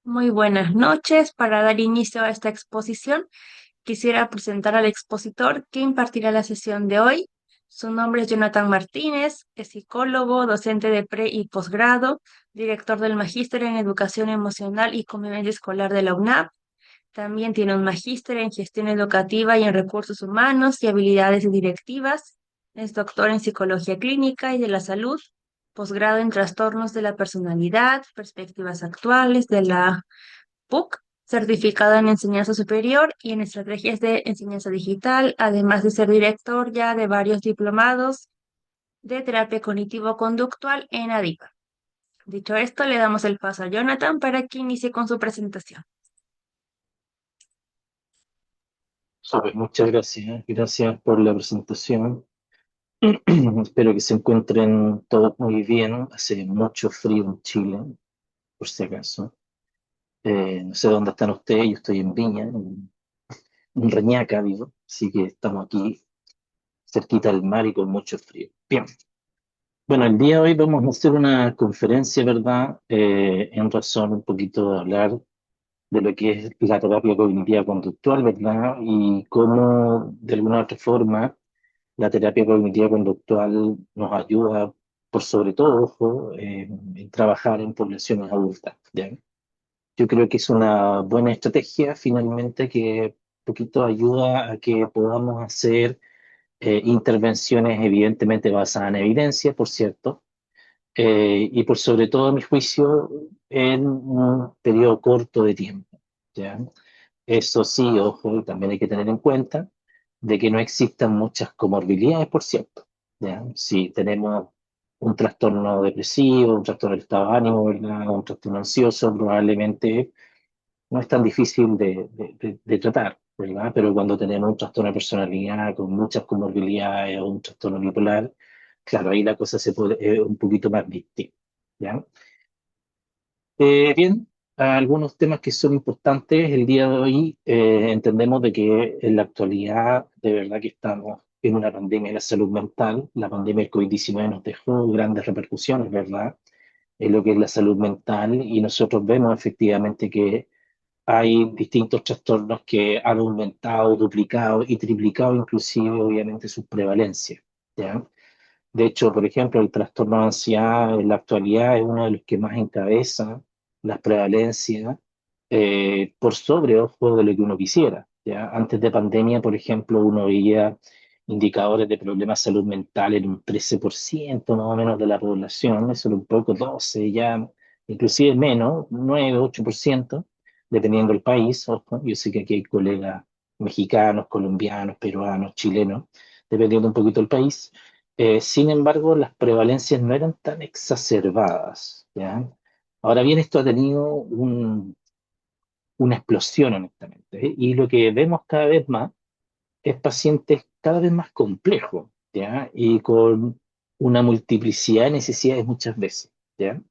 Muy buenas noches. Para dar inicio a esta exposición, quisiera presentar al expositor que impartirá la sesión de hoy. Su nombre es Jonathan Martínez, es psicólogo, docente de pre y posgrado, director del Magíster en Educación Emocional y Convivencia Escolar de la UNAP. También tiene un magíster en Gestión Educativa y en Recursos Humanos y Habilidades Directivas. Es doctor en Psicología Clínica y de la Salud, posgrado en Trastornos de la Personalidad, Perspectivas Actuales de la PUC, certificado en enseñanza superior y en estrategias de enseñanza digital, además de ser director ya de varios diplomados de terapia cognitivo-conductual en ADIPA. Dicho esto, le damos el paso a Jonathan para que inicie con su presentación. Muchas gracias. Gracias por la presentación. Espero que se encuentren todos muy bien. Hace mucho frío en Chile, por si acaso. No sé dónde están ustedes. Yo estoy en Viña, en Reñaca, vivo. Así que estamos aquí cerquita del mar y con mucho frío. Bien. Bueno, el día de hoy vamos a hacer una conferencia, ¿verdad? En razón un poquito de hablar de lo que es la terapia cognitiva conductual, ¿verdad? Y cómo, de alguna u otra forma, la terapia cognitiva conductual nos ayuda, por sobre todo, ojo, en trabajar en poblaciones adultas, ¿ya? Yo creo que es una buena estrategia, finalmente, que un poquito ayuda a que podamos hacer intervenciones evidentemente basadas en evidencia, por cierto, y por sobre todo, a mi juicio, en un periodo corto de tiempo, ¿ya? Eso sí, ojo, también hay que tener en cuenta de que no existan muchas comorbilidades, por cierto, ¿ya? Si tenemos un trastorno depresivo, un trastorno del estado de ánimo, ¿verdad? Un trastorno ansioso, probablemente no es tan difícil de tratar, ¿verdad? Pero cuando tenemos un trastorno de personalidad con muchas comorbilidades o un trastorno bipolar, claro, ahí la cosa se puede, es un poquito más distinta, ¿ya? Bien, algunos temas que son importantes el día de hoy. Entendemos de que en la actualidad de verdad que estamos en una pandemia de la salud mental. La pandemia del COVID-19 nos dejó grandes repercusiones, ¿verdad? En lo que es la salud mental, y nosotros vemos efectivamente que hay distintos trastornos que han aumentado, duplicado y triplicado inclusive obviamente su prevalencia, ¿ya? De hecho, por ejemplo, el trastorno de ansiedad en la actualidad es uno de los que más encabeza las prevalencias, por sobre, ojo, de lo que uno quisiera, ¿ya? Antes de pandemia, por ejemplo, uno veía indicadores de problemas de salud mental en un 13% más o menos de la población, eso era un poco 12 ya, inclusive menos, 9 8%, dependiendo del país. Ojo, yo sé que aquí hay colegas mexicanos, colombianos, peruanos, chilenos, dependiendo un poquito del país. Sin embargo, las prevalencias no eran tan exacerbadas, ¿ya? Ahora bien, esto ha tenido una explosión, honestamente, ¿eh? Y lo que vemos cada vez más es pacientes cada vez más complejos, ¿ya? Y con una multiplicidad de necesidades muchas veces, ¿ya?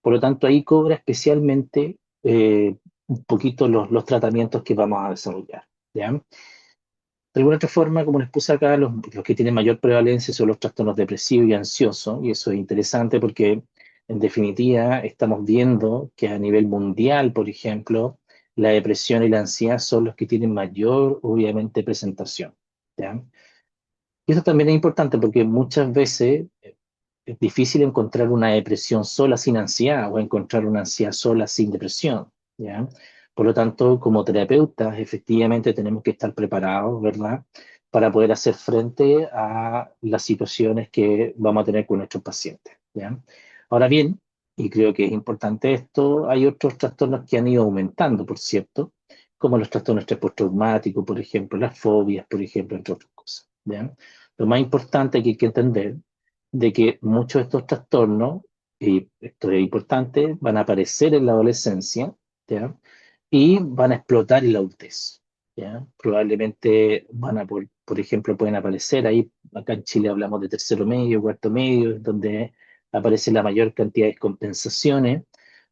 Por lo tanto, ahí cobra especialmente un poquito los tratamientos que vamos a desarrollar, ¿ya? De alguna otra forma, como les puse acá, los que tienen mayor prevalencia son los trastornos depresivos y ansiosos, y eso es interesante porque, en definitiva, estamos viendo que a nivel mundial, por ejemplo, la depresión y la ansiedad son los que tienen mayor, obviamente, presentación, ¿ya? Y eso también es importante porque muchas veces es difícil encontrar una depresión sola sin ansiedad o encontrar una ansiedad sola sin depresión, ¿ya? Por lo tanto, como terapeutas, efectivamente tenemos que estar preparados, ¿verdad? Para poder hacer frente a las situaciones que vamos a tener con nuestros pacientes, ¿ya? Ahora bien, y creo que es importante esto, hay otros trastornos que han ido aumentando, por cierto, como los trastornos de estrés postraumático, por ejemplo, las fobias, por ejemplo, entre otras cosas, ¿ya? Lo más importante que hay que entender de que muchos de estos trastornos, y esto es importante, van a aparecer en la adolescencia, ¿ya? Y van a explotar en la adultez, ¿ya? Probablemente por ejemplo, pueden aparecer ahí, acá en Chile hablamos de tercero medio, cuarto medio, donde aparece la mayor cantidad de descompensaciones,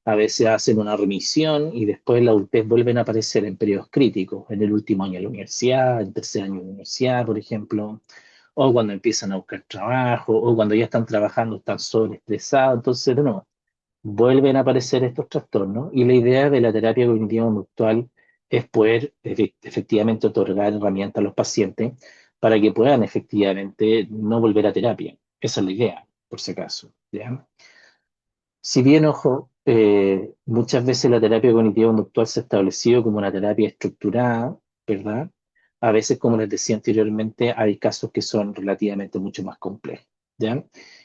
a veces hacen una remisión y después en la adultez vuelven a aparecer en periodos críticos, en el último año de la universidad, en el tercer año de la universidad, por ejemplo, o cuando empiezan a buscar trabajo, o cuando ya están trabajando están sobreestresados. Entonces, de nuevo, vuelven a aparecer estos trastornos y la idea de la terapia cognitivo-conductual es poder efectivamente otorgar herramientas a los pacientes para que puedan efectivamente no volver a terapia. Esa es la idea, por si acaso, ¿ya? Si bien, ojo, muchas veces la terapia cognitivo-conductual se ha establecido como una terapia estructurada, ¿verdad? A veces, como les decía anteriormente, hay casos que son relativamente mucho más complejos, ¿ya?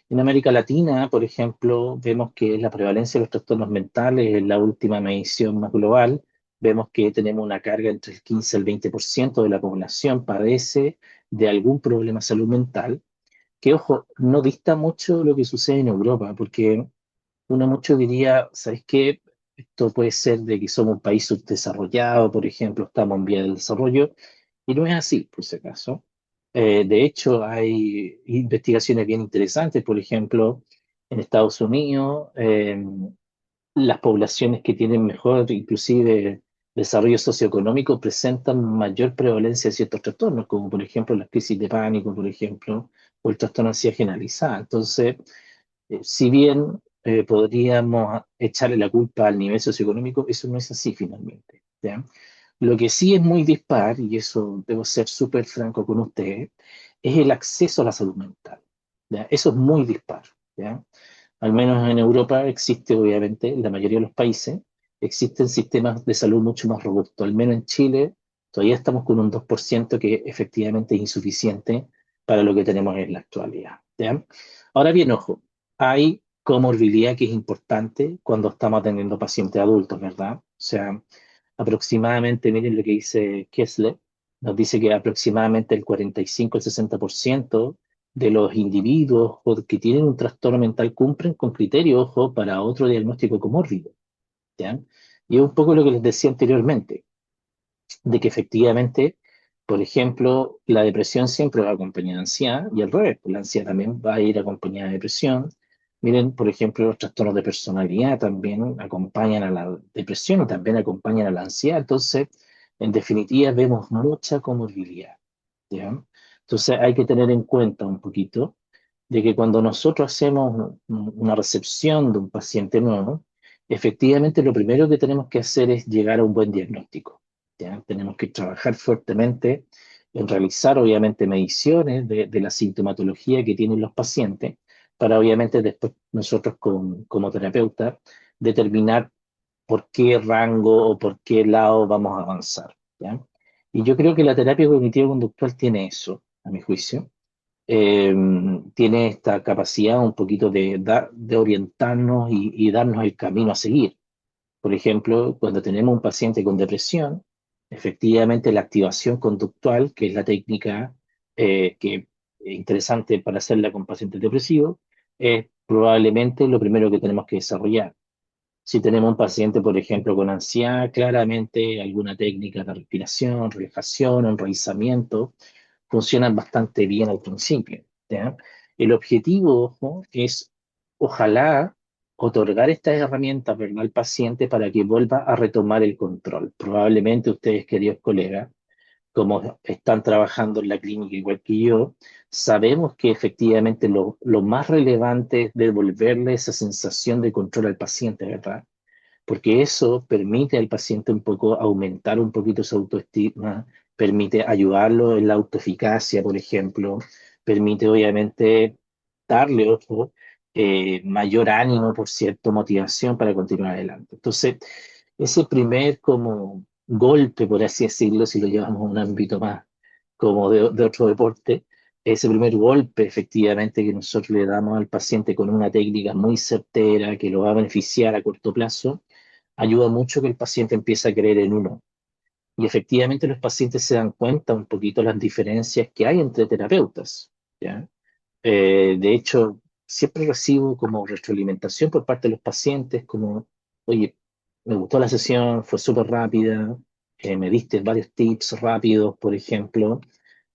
En América Latina, por ejemplo, vemos que la prevalencia de los trastornos mentales en la última medición más global, vemos que tenemos una carga entre el 15 y el 20% de la población padece de algún problema de salud mental, que, ojo, no dista mucho lo que sucede en Europa, porque uno mucho diría, ¿sabes qué? Esto puede ser de que somos un país subdesarrollado, por ejemplo, estamos en vía del desarrollo, y no es así, por si acaso. De hecho, hay investigaciones bien interesantes, por ejemplo, en Estados Unidos, las poblaciones que tienen mejor, inclusive, desarrollo socioeconómico presentan mayor prevalencia de ciertos trastornos, como por ejemplo las crisis de pánico, por ejemplo, o el trastorno de ansiedad generalizada. Entonces, si bien podríamos echarle la culpa al nivel socioeconómico, eso no es así finalmente, ¿ya? Lo que sí es muy dispar, y eso debo ser súper franco con ustedes, es el acceso a la salud mental, ¿ya? Eso es muy dispar, ¿ya? Al menos en Europa existe, obviamente, en la mayoría de los países, existen sistemas de salud mucho más robustos. Al menos en Chile, todavía estamos con un 2% que efectivamente es insuficiente para lo que tenemos en la actualidad, ¿ya? Ahora bien, ojo, hay comorbilidad que es importante cuando estamos atendiendo pacientes adultos, ¿verdad? O sea, aproximadamente, miren lo que dice Kessler, nos dice que aproximadamente el 45 al 60% de los individuos que tienen un trastorno mental cumplen con criterios, ojo, para otro diagnóstico comórbido, ¿ya? Y es un poco lo que les decía anteriormente, de que efectivamente, por ejemplo, la depresión siempre va acompañada de ansiedad y al revés, pues la ansiedad también va a ir acompañada de depresión. Miren, por ejemplo, los trastornos de personalidad también acompañan a la depresión y también acompañan a la ansiedad. Entonces, en definitiva, vemos mucha comorbilidad, ¿ya? Entonces, hay que tener en cuenta un poquito de que cuando nosotros hacemos una recepción de un paciente nuevo, efectivamente lo primero que tenemos que hacer es llegar a un buen diagnóstico, ¿ya? Tenemos que trabajar fuertemente en realizar, obviamente, mediciones de la sintomatología que tienen los pacientes, para obviamente después nosotros como terapeuta determinar por qué rango o por qué lado vamos a avanzar, ¿ya? Y yo creo que la terapia cognitivo-conductual tiene eso, a mi juicio. eh, Tiene esta capacidad un poquito de orientarnos y darnos el camino a seguir. Por ejemplo, cuando tenemos un paciente con depresión, efectivamente la activación conductual, que es la técnica que es interesante para hacerla con pacientes depresivos, es probablemente lo primero que tenemos que desarrollar. Si tenemos un paciente, por ejemplo, con ansiedad, claramente alguna técnica de respiración, relajación, enraizamiento, funcionan bastante bien al principio, ¿ya? El objetivo, ojo, es ojalá otorgar estas herramientas, ¿verdad?, al paciente para que vuelva a retomar el control. Probablemente ustedes, queridos colegas, como están trabajando en la clínica igual que yo, sabemos que efectivamente lo más relevante es devolverle esa sensación de control al paciente, ¿verdad? Porque eso permite al paciente un poco aumentar un poquito su autoestima, permite ayudarlo en la autoeficacia, por ejemplo, permite obviamente darle otro mayor ánimo, por cierto, motivación para continuar adelante. Entonces, ese primer como golpe, por así decirlo, si lo llevamos a un ámbito más como de otro deporte, ese primer golpe efectivamente que nosotros le damos al paciente con una técnica muy certera que lo va a beneficiar a corto plazo, ayuda mucho que el paciente empiece a creer en uno. Y efectivamente los pacientes se dan cuenta un poquito las diferencias que hay entre terapeutas, ¿ya? De hecho, siempre recibo como retroalimentación por parte de los pacientes, como, oye, me gustó la sesión, fue súper rápida, me diste varios tips rápidos, por ejemplo,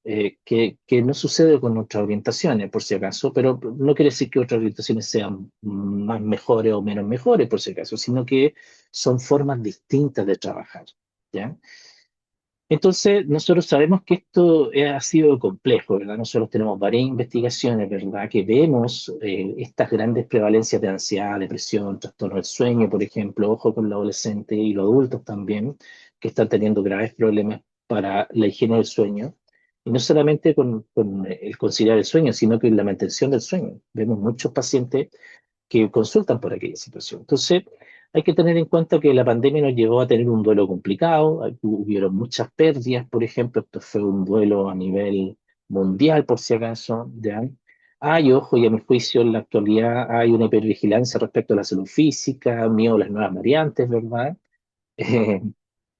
que no sucede con otras orientaciones, por si acaso, pero no quiere decir que otras orientaciones sean más mejores o menos mejores, por si acaso, sino que son formas distintas de trabajar, ¿ya? Entonces, nosotros sabemos que esto ha sido complejo, ¿verdad? Nosotros tenemos varias investigaciones, ¿verdad? Que vemos estas grandes prevalencias de ansiedad, depresión, trastorno del sueño, por ejemplo, ojo con los adolescentes y los adultos también, que están teniendo graves problemas para la higiene del sueño. Y no solamente con el conciliar el sueño, sino que la mantención del sueño. Vemos muchos pacientes que consultan por aquella situación. Entonces, hay que tener en cuenta que la pandemia nos llevó a tener un duelo complicado, hubieron muchas pérdidas, por ejemplo, esto fue un duelo a nivel mundial, por si acaso, ¿ya? Hay, ojo, y a mi juicio, en la actualidad hay una hipervigilancia respecto a la salud física, miedo a las nuevas variantes, ¿verdad? Eh,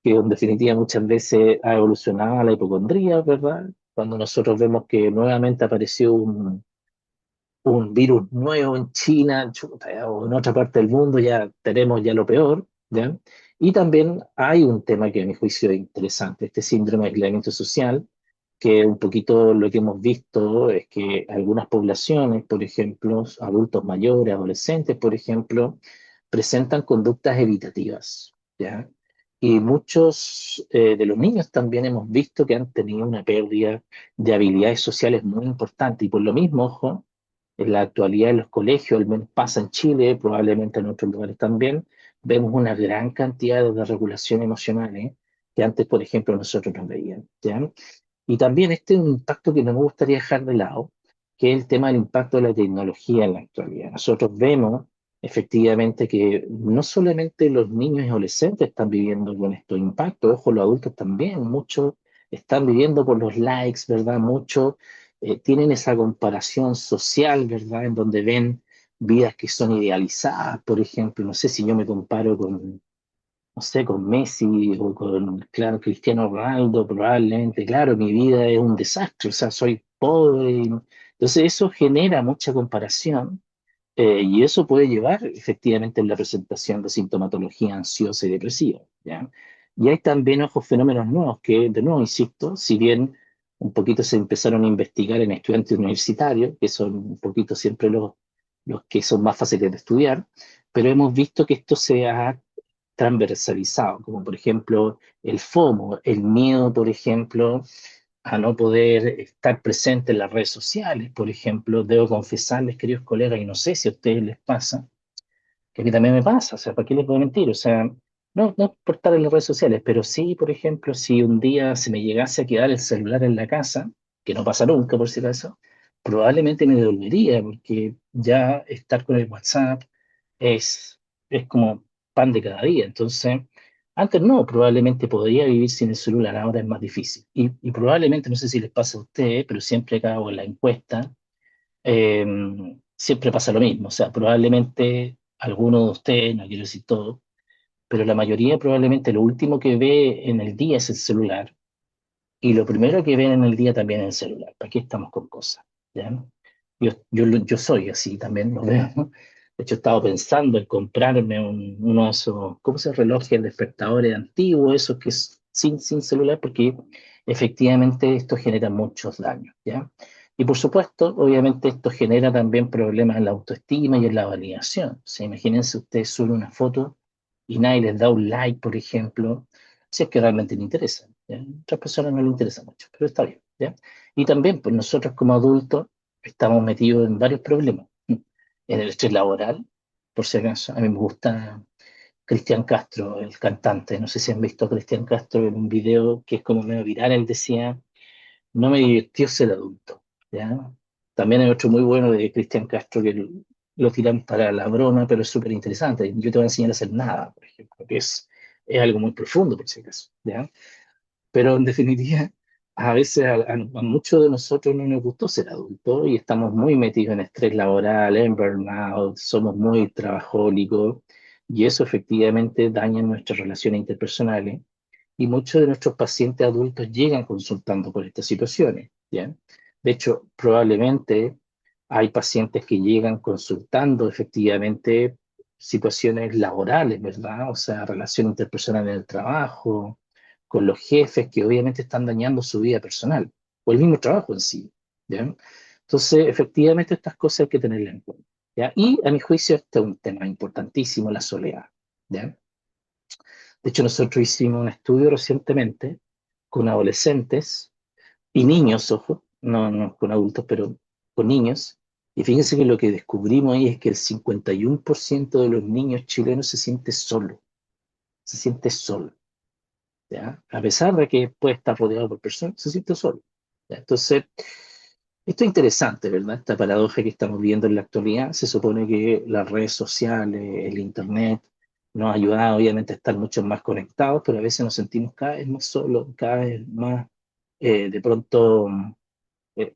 que en definitiva muchas veces ha evolucionado a la hipocondría, ¿verdad? Cuando nosotros vemos que nuevamente apareció un virus nuevo en China, chuta, o en otra parte del mundo, ya tenemos ya lo peor, ¿ya? Y también hay un tema que a mi juicio es interesante, este síndrome de aislamiento social, que un poquito lo que hemos visto es que algunas poblaciones, por ejemplo, adultos mayores, adolescentes, por ejemplo, presentan conductas evitativas, ¿ya? Y muchos de los niños también hemos visto que han tenido una pérdida de habilidades sociales muy importante y por lo mismo, ojo, en la actualidad en los colegios, al menos pasa en Chile, probablemente en otros lugares también, vemos una gran cantidad de regulación emocional, ¿eh? Que antes, por ejemplo, nosotros no veíamos, ¿ya? Y también este es un impacto que no me gustaría dejar de lado, que es el tema del impacto de la tecnología en la actualidad. Nosotros vemos efectivamente que no solamente los niños y adolescentes están viviendo con estos impactos, ojo, los adultos también, muchos están viviendo por los likes, ¿verdad? Muchos tienen esa comparación social, ¿verdad? En donde ven vidas que son idealizadas, por ejemplo, no sé si yo me comparo con, no sé, con Messi o con, claro, Cristiano Ronaldo, probablemente, claro, mi vida es un desastre, o sea, soy pobre. Entonces eso genera mucha comparación y eso puede llevar efectivamente en la presentación de sintomatología ansiosa y depresiva, ¿ya? Y hay también otros fenómenos nuevos que, de nuevo, insisto, si bien un poquito se empezaron a investigar en estudiantes universitarios, que son un poquito siempre los que son más fáciles de estudiar, pero hemos visto que esto se ha transversalizado, como por ejemplo el FOMO, el miedo, por ejemplo, a no poder estar presente en las redes sociales, por ejemplo. Debo confesarles, queridos colegas, y no sé si a ustedes les pasa, que a mí también me pasa, o sea, ¿para qué les voy a mentir? O sea, no por estar en las redes sociales, pero sí, por ejemplo, si un día se me llegase a quedar el celular en la casa, que no pasa nunca, por si acaso, probablemente me devolvería, porque ya estar con el WhatsApp es, es como pan de cada día. Entonces, antes no, probablemente podría vivir sin el celular, ahora es más difícil. Y probablemente, no sé si les pasa a ustedes, pero siempre que hago la encuesta, eh, siempre pasa lo mismo. O sea, probablemente algunos de ustedes, no quiero decir todo, pero la mayoría probablemente lo último que ve en el día es el celular y lo primero que ven en el día también es el celular. ¿Para qué estamos con cosas? ¿Ya? Yo soy así también, lo veo. De hecho, he estado pensando en comprarme uno de esos, ¿cómo se llama? Relojes, despertadores antiguos, esos que es sin celular, porque efectivamente esto genera muchos daños, ¿ya? Y por supuesto, obviamente esto genera también problemas en la autoestima y en la validación. O sea, imagínense ustedes suben una foto y nadie les da un like, por ejemplo, si es que realmente le interesa, ¿ya? A otras personas no le interesa mucho, pero está bien, ¿ya? Y también, pues nosotros como adultos estamos metidos en varios problemas. En el estrés laboral, por si acaso, a mí me gusta Cristian Castro, el cantante, no sé si han visto a Cristian Castro en un video que es como medio viral, él decía, no me divirtió ser adulto, ¿ya? También hay otro muy bueno de Cristian Castro que lo tiran para la broma, pero es súper interesante. Yo te voy a enseñar a hacer nada, por ejemplo, que es algo muy profundo, por si acaso, ¿ya? Pero en definitiva, a veces a muchos de nosotros no nos gustó ser adultos y estamos muy metidos en estrés laboral, en burnout, somos muy trabajólicos y eso efectivamente daña nuestras relaciones interpersonales y muchos de nuestros pacientes adultos llegan consultando por estas situaciones, ¿ya? De hecho, probablemente hay pacientes que llegan consultando efectivamente situaciones laborales, ¿verdad? O sea, relación interpersonal en el trabajo, con los jefes que obviamente están dañando su vida personal o el mismo trabajo en sí, ¿ya? Entonces, efectivamente, estas cosas hay que tenerlas en cuenta, ¿ya? Y a mi juicio, este es un tema importantísimo, la soledad, ¿ya? De hecho, nosotros hicimos un estudio recientemente con adolescentes y niños, ojo, no con adultos, pero con niños. Y fíjense que lo que descubrimos ahí es que el 51% de los niños chilenos se siente solo, ¿ya? A pesar de que puede estar rodeado por personas, se siente solo, ¿ya? Entonces, esto es interesante, ¿verdad? Esta paradoja que estamos viendo en la actualidad. Se supone que las redes sociales, el Internet, nos ha ayudado obviamente a estar mucho más conectados, pero a veces nos sentimos cada vez más solos, cada vez más de pronto eh,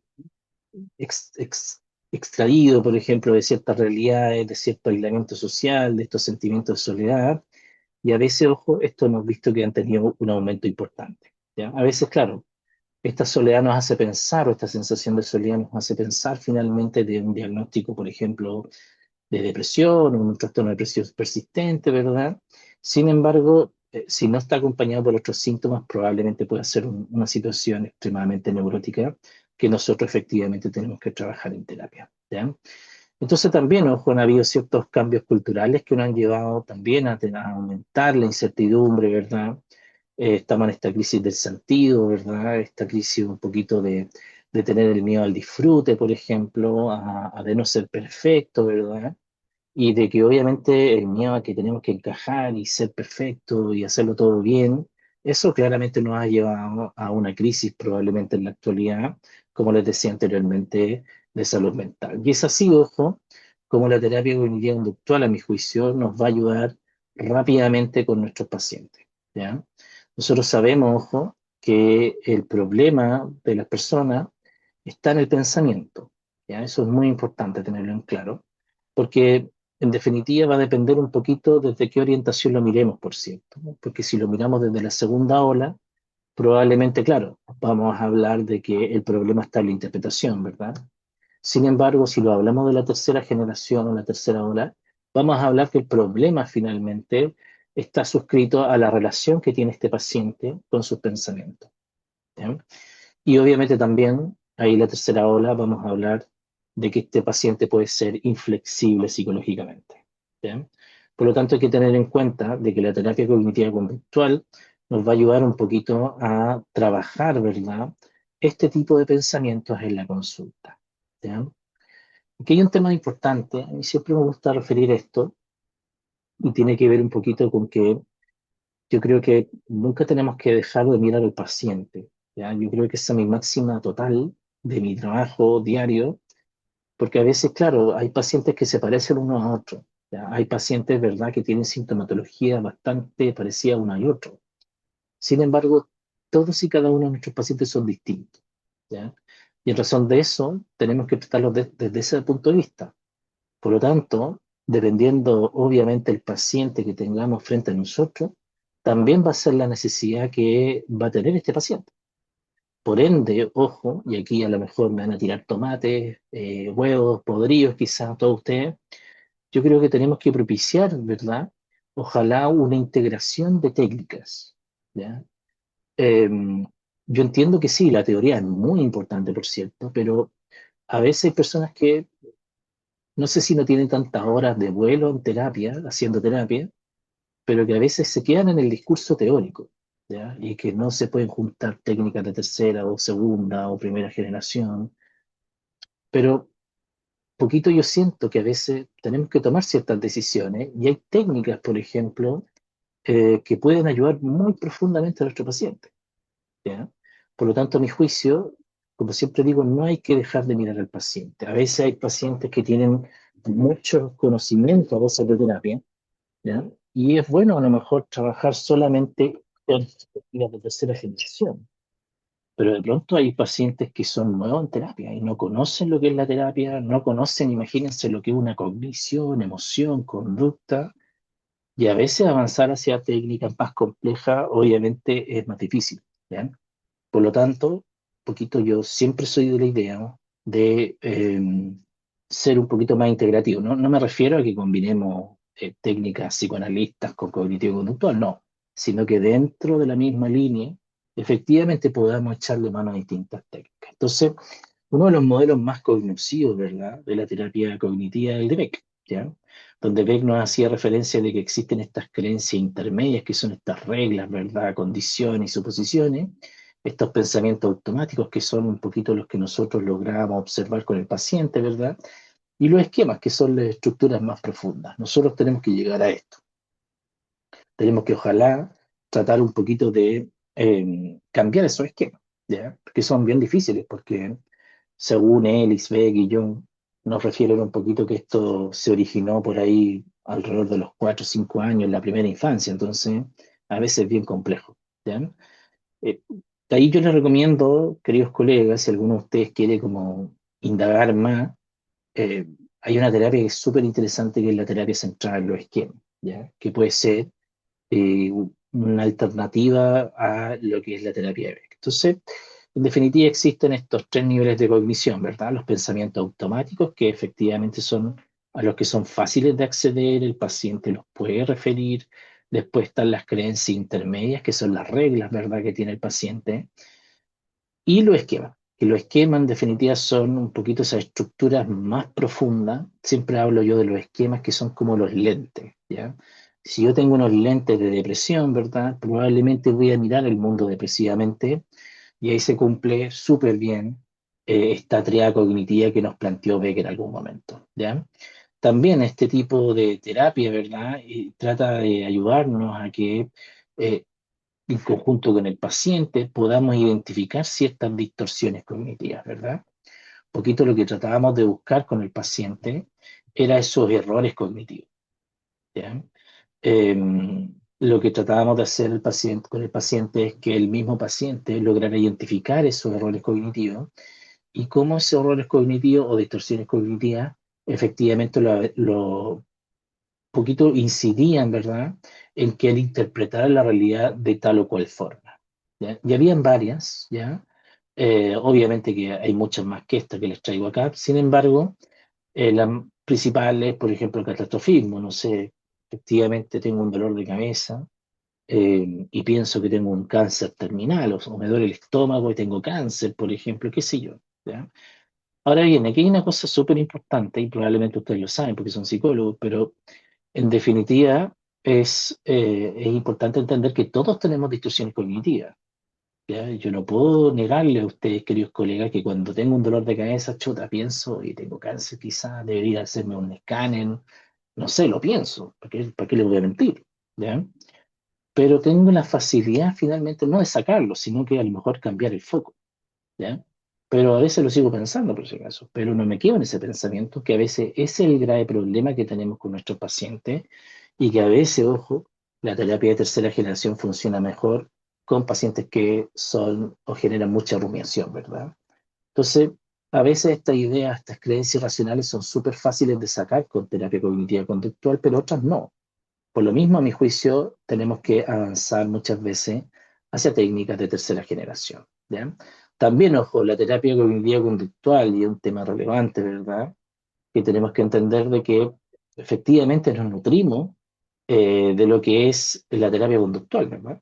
extraído, por ejemplo, de ciertas realidades, de cierto aislamiento social, de estos sentimientos de soledad. Y a veces, ojo, esto hemos visto que han tenido un aumento importante, ¿ya? A veces, claro, esta soledad nos hace pensar, o esta sensación de soledad nos hace pensar finalmente de un diagnóstico, por ejemplo, de depresión, o un trastorno depresivo persistente, ¿verdad? Sin embargo, si no está acompañado por otros síntomas, probablemente pueda ser una situación extremadamente neurótica que nosotros efectivamente tenemos que trabajar en terapia, ¿ya? Entonces también, ojo, han habido ciertos cambios culturales que nos han llevado también a aumentar la incertidumbre, ¿verdad? Estamos en esta crisis del sentido, ¿verdad? Esta crisis un poquito de tener el miedo al disfrute, por ejemplo, a de no ser perfecto, ¿verdad? Y de que obviamente el miedo a que tenemos que encajar y ser perfecto y hacerlo todo bien, eso claramente nos ha llevado a una crisis probablemente en la actualidad, como les decía anteriormente, de salud mental. Y es así, ojo, como la terapia cognitiva conductual, a mi juicio, nos va a ayudar rápidamente con nuestros pacientes, ¿ya? Nosotros sabemos, ojo, que el problema de las personas está en el pensamiento, ¿ya? Eso es muy importante tenerlo en claro, porque en definitiva va a depender un poquito desde qué orientación lo miremos, por cierto, ¿no? Porque si lo miramos desde la segunda ola, probablemente, claro, vamos a hablar de que el problema está en la interpretación, ¿verdad? Sin embargo, si lo hablamos de la tercera generación o la tercera ola, vamos a hablar que el problema finalmente está suscrito a la relación que tiene este paciente con sus pensamientos, ¿ya? Y obviamente también, ahí la tercera ola, vamos a hablar de que este paciente puede ser inflexible psicológicamente, ¿ya? Por lo tanto, hay que tener en cuenta de que la terapia cognitiva conductual nos va a ayudar un poquito a trabajar, ¿verdad? Este tipo de pensamientos en la consulta, ¿ya? Aquí hay un tema importante, a mí siempre me gusta referir esto, y tiene que ver un poquito con que yo creo que nunca tenemos que dejar de mirar al paciente, ¿ya? Yo creo que esa es mi máxima total de mi trabajo diario, porque a veces, claro, hay pacientes que se parecen unos a otros, ¿ya? Hay pacientes, ¿verdad?, que tienen sintomatología bastante parecida a uno y otro. Sin embargo, todos y cada uno de nuestros pacientes son distintos, ¿ya? Y en razón de eso, tenemos que tratarlos desde ese punto de vista. Por lo tanto, dependiendo obviamente el paciente que tengamos frente a nosotros, también va a ser la necesidad que va a tener este paciente. Por ende, ojo, y aquí a lo mejor me van a tirar tomates, huevos podridos, quizás todos ustedes, yo creo que tenemos que propiciar, ¿verdad? Ojalá una integración de técnicas, ¿ya? Eh, yo entiendo que sí, la teoría es muy importante, por cierto, pero a veces hay personas que no sé si no tienen tantas horas de vuelo en terapia, haciendo terapia, pero que a veces se quedan en el discurso teórico, ¿ya? Y que no se pueden juntar técnicas de tercera o segunda o primera generación. Pero poquito yo siento que a veces tenemos que tomar ciertas decisiones y hay técnicas, por ejemplo, que pueden ayudar muy profundamente a nuestro paciente, ¿ya? Por lo tanto, a mi juicio, como siempre digo, no hay que dejar de mirar al paciente. A veces hay pacientes que tienen mucho conocimiento a veces de terapia, ¿ya? Y es bueno a lo mejor trabajar solamente con perspectivas de tercera generación. Pero de pronto hay pacientes que son nuevos en terapia y no conocen lo que es la terapia, no conocen, imagínense lo que es una cognición, emoción, conducta, y a veces avanzar hacia técnicas más complejas obviamente es más difícil, ¿ya? Por lo tanto, poquito yo siempre soy de la idea de ser un poquito más integrativo. No me refiero a que combinemos técnicas psicoanalistas con cognitivo-conductual, no, sino que dentro de la misma línea, efectivamente podamos echarle mano a distintas técnicas. Entonces, uno de los modelos más cognoscidos, ¿verdad?, de la terapia cognitiva es el de Beck, ¿ya? Donde Beck nos hacía referencia de que existen estas creencias intermedias, que son estas reglas, ¿verdad?, condiciones y suposiciones, estos pensamientos automáticos que son un poquito los que nosotros logramos observar con el paciente, ¿verdad? Y los esquemas, que son las estructuras más profundas. Nosotros tenemos que llegar a esto. Tenemos que ojalá tratar un poquito de cambiar esos esquemas, ¿ya? Que son bien difíciles, porque según Ellis, Beck y Jung, nos refieren un poquito que esto se originó por ahí alrededor de los 4 o 5 años, en la primera infancia, entonces a veces es bien complejo, ¿ya? Eh, de ahí yo les recomiendo, queridos colegas, si alguno de ustedes quiere como indagar más, eh, hay una terapia que es súper interesante, que es la terapia centrada en los esquemas, ¿ya? Que puede ser una alternativa a lo que es la terapia de Beck. Entonces, en definitiva, existen estos tres niveles de cognición, ¿verdad? Los pensamientos automáticos, que efectivamente son a los que son fáciles de acceder, el paciente los puede referir. Después están las creencias intermedias, que son las reglas, ¿verdad?, que tiene el paciente. Y los esquemas, que los esquemas en definitiva son un poquito esas estructuras más profundas. Siempre hablo yo de los esquemas que son como los lentes, ¿ya? Si yo tengo unos lentes de depresión, ¿verdad? Probablemente voy a mirar el mundo depresivamente y ahí se cumple súper bien esta tríada cognitiva que nos planteó Beck en algún momento, ¿ya? También este tipo de terapia, ¿verdad? Y trata de ayudarnos a que eh, en conjunto con el paciente, podamos identificar ciertas distorsiones cognitivas, ¿verdad? Un poquito lo que tratábamos de buscar con el paciente era esos errores cognitivos, ¿ya? Lo que tratábamos de hacer con el paciente es que el mismo paciente lograra identificar esos errores cognitivos y cómo esos errores cognitivos o distorsiones cognitivas efectivamente lo poquito incidían, ¿verdad?, en que él interpretara la realidad de tal o cual forma, ¿ya? Y habían varias, ¿ya? Obviamente que hay muchas más que esta que les traigo acá, sin embargo, las principales, por ejemplo, el catastrofismo, no sé, efectivamente tengo un dolor de cabeza y pienso que tengo un cáncer terminal, o me duele el estómago y tengo cáncer, por ejemplo, qué sé yo, ¿ya? Ahora bien, aquí hay una cosa súper importante, y probablemente ustedes lo saben porque son psicólogos, pero en definitiva, es importante entender que todos tenemos distorsiones cognitivas, ¿ya? Yo no puedo negarle a ustedes, queridos colegas, que cuando tengo un dolor de cabeza, chuta, pienso y tengo cáncer, quizás debería hacerme un escáner, no sé, lo pienso, ¿para qué le voy a mentir? ¿Ya? Pero tengo la facilidad finalmente no de sacarlo, sino que a lo mejor cambiar el foco, ¿ya? Pero a veces lo sigo pensando, por si acaso, pero no me quedo en ese pensamiento, que a veces es el grave problema que tenemos con nuestros pacientes y que a veces, ojo, la terapia de tercera generación funciona mejor con pacientes que son o generan mucha rumiación, ¿verdad? Entonces, a veces estas ideas, estas creencias racionales son súper fáciles de sacar con terapia cognitiva conductual, pero otras no. Por lo mismo, a mi juicio, tenemos que avanzar muchas veces hacia técnicas de tercera generación, ¿ya? También, ojo, la terapia cognitiva conductual, y es un tema relevante, ¿verdad? Que tenemos que entender de que efectivamente nos nutrimos de lo que es la terapia conductual, ¿verdad?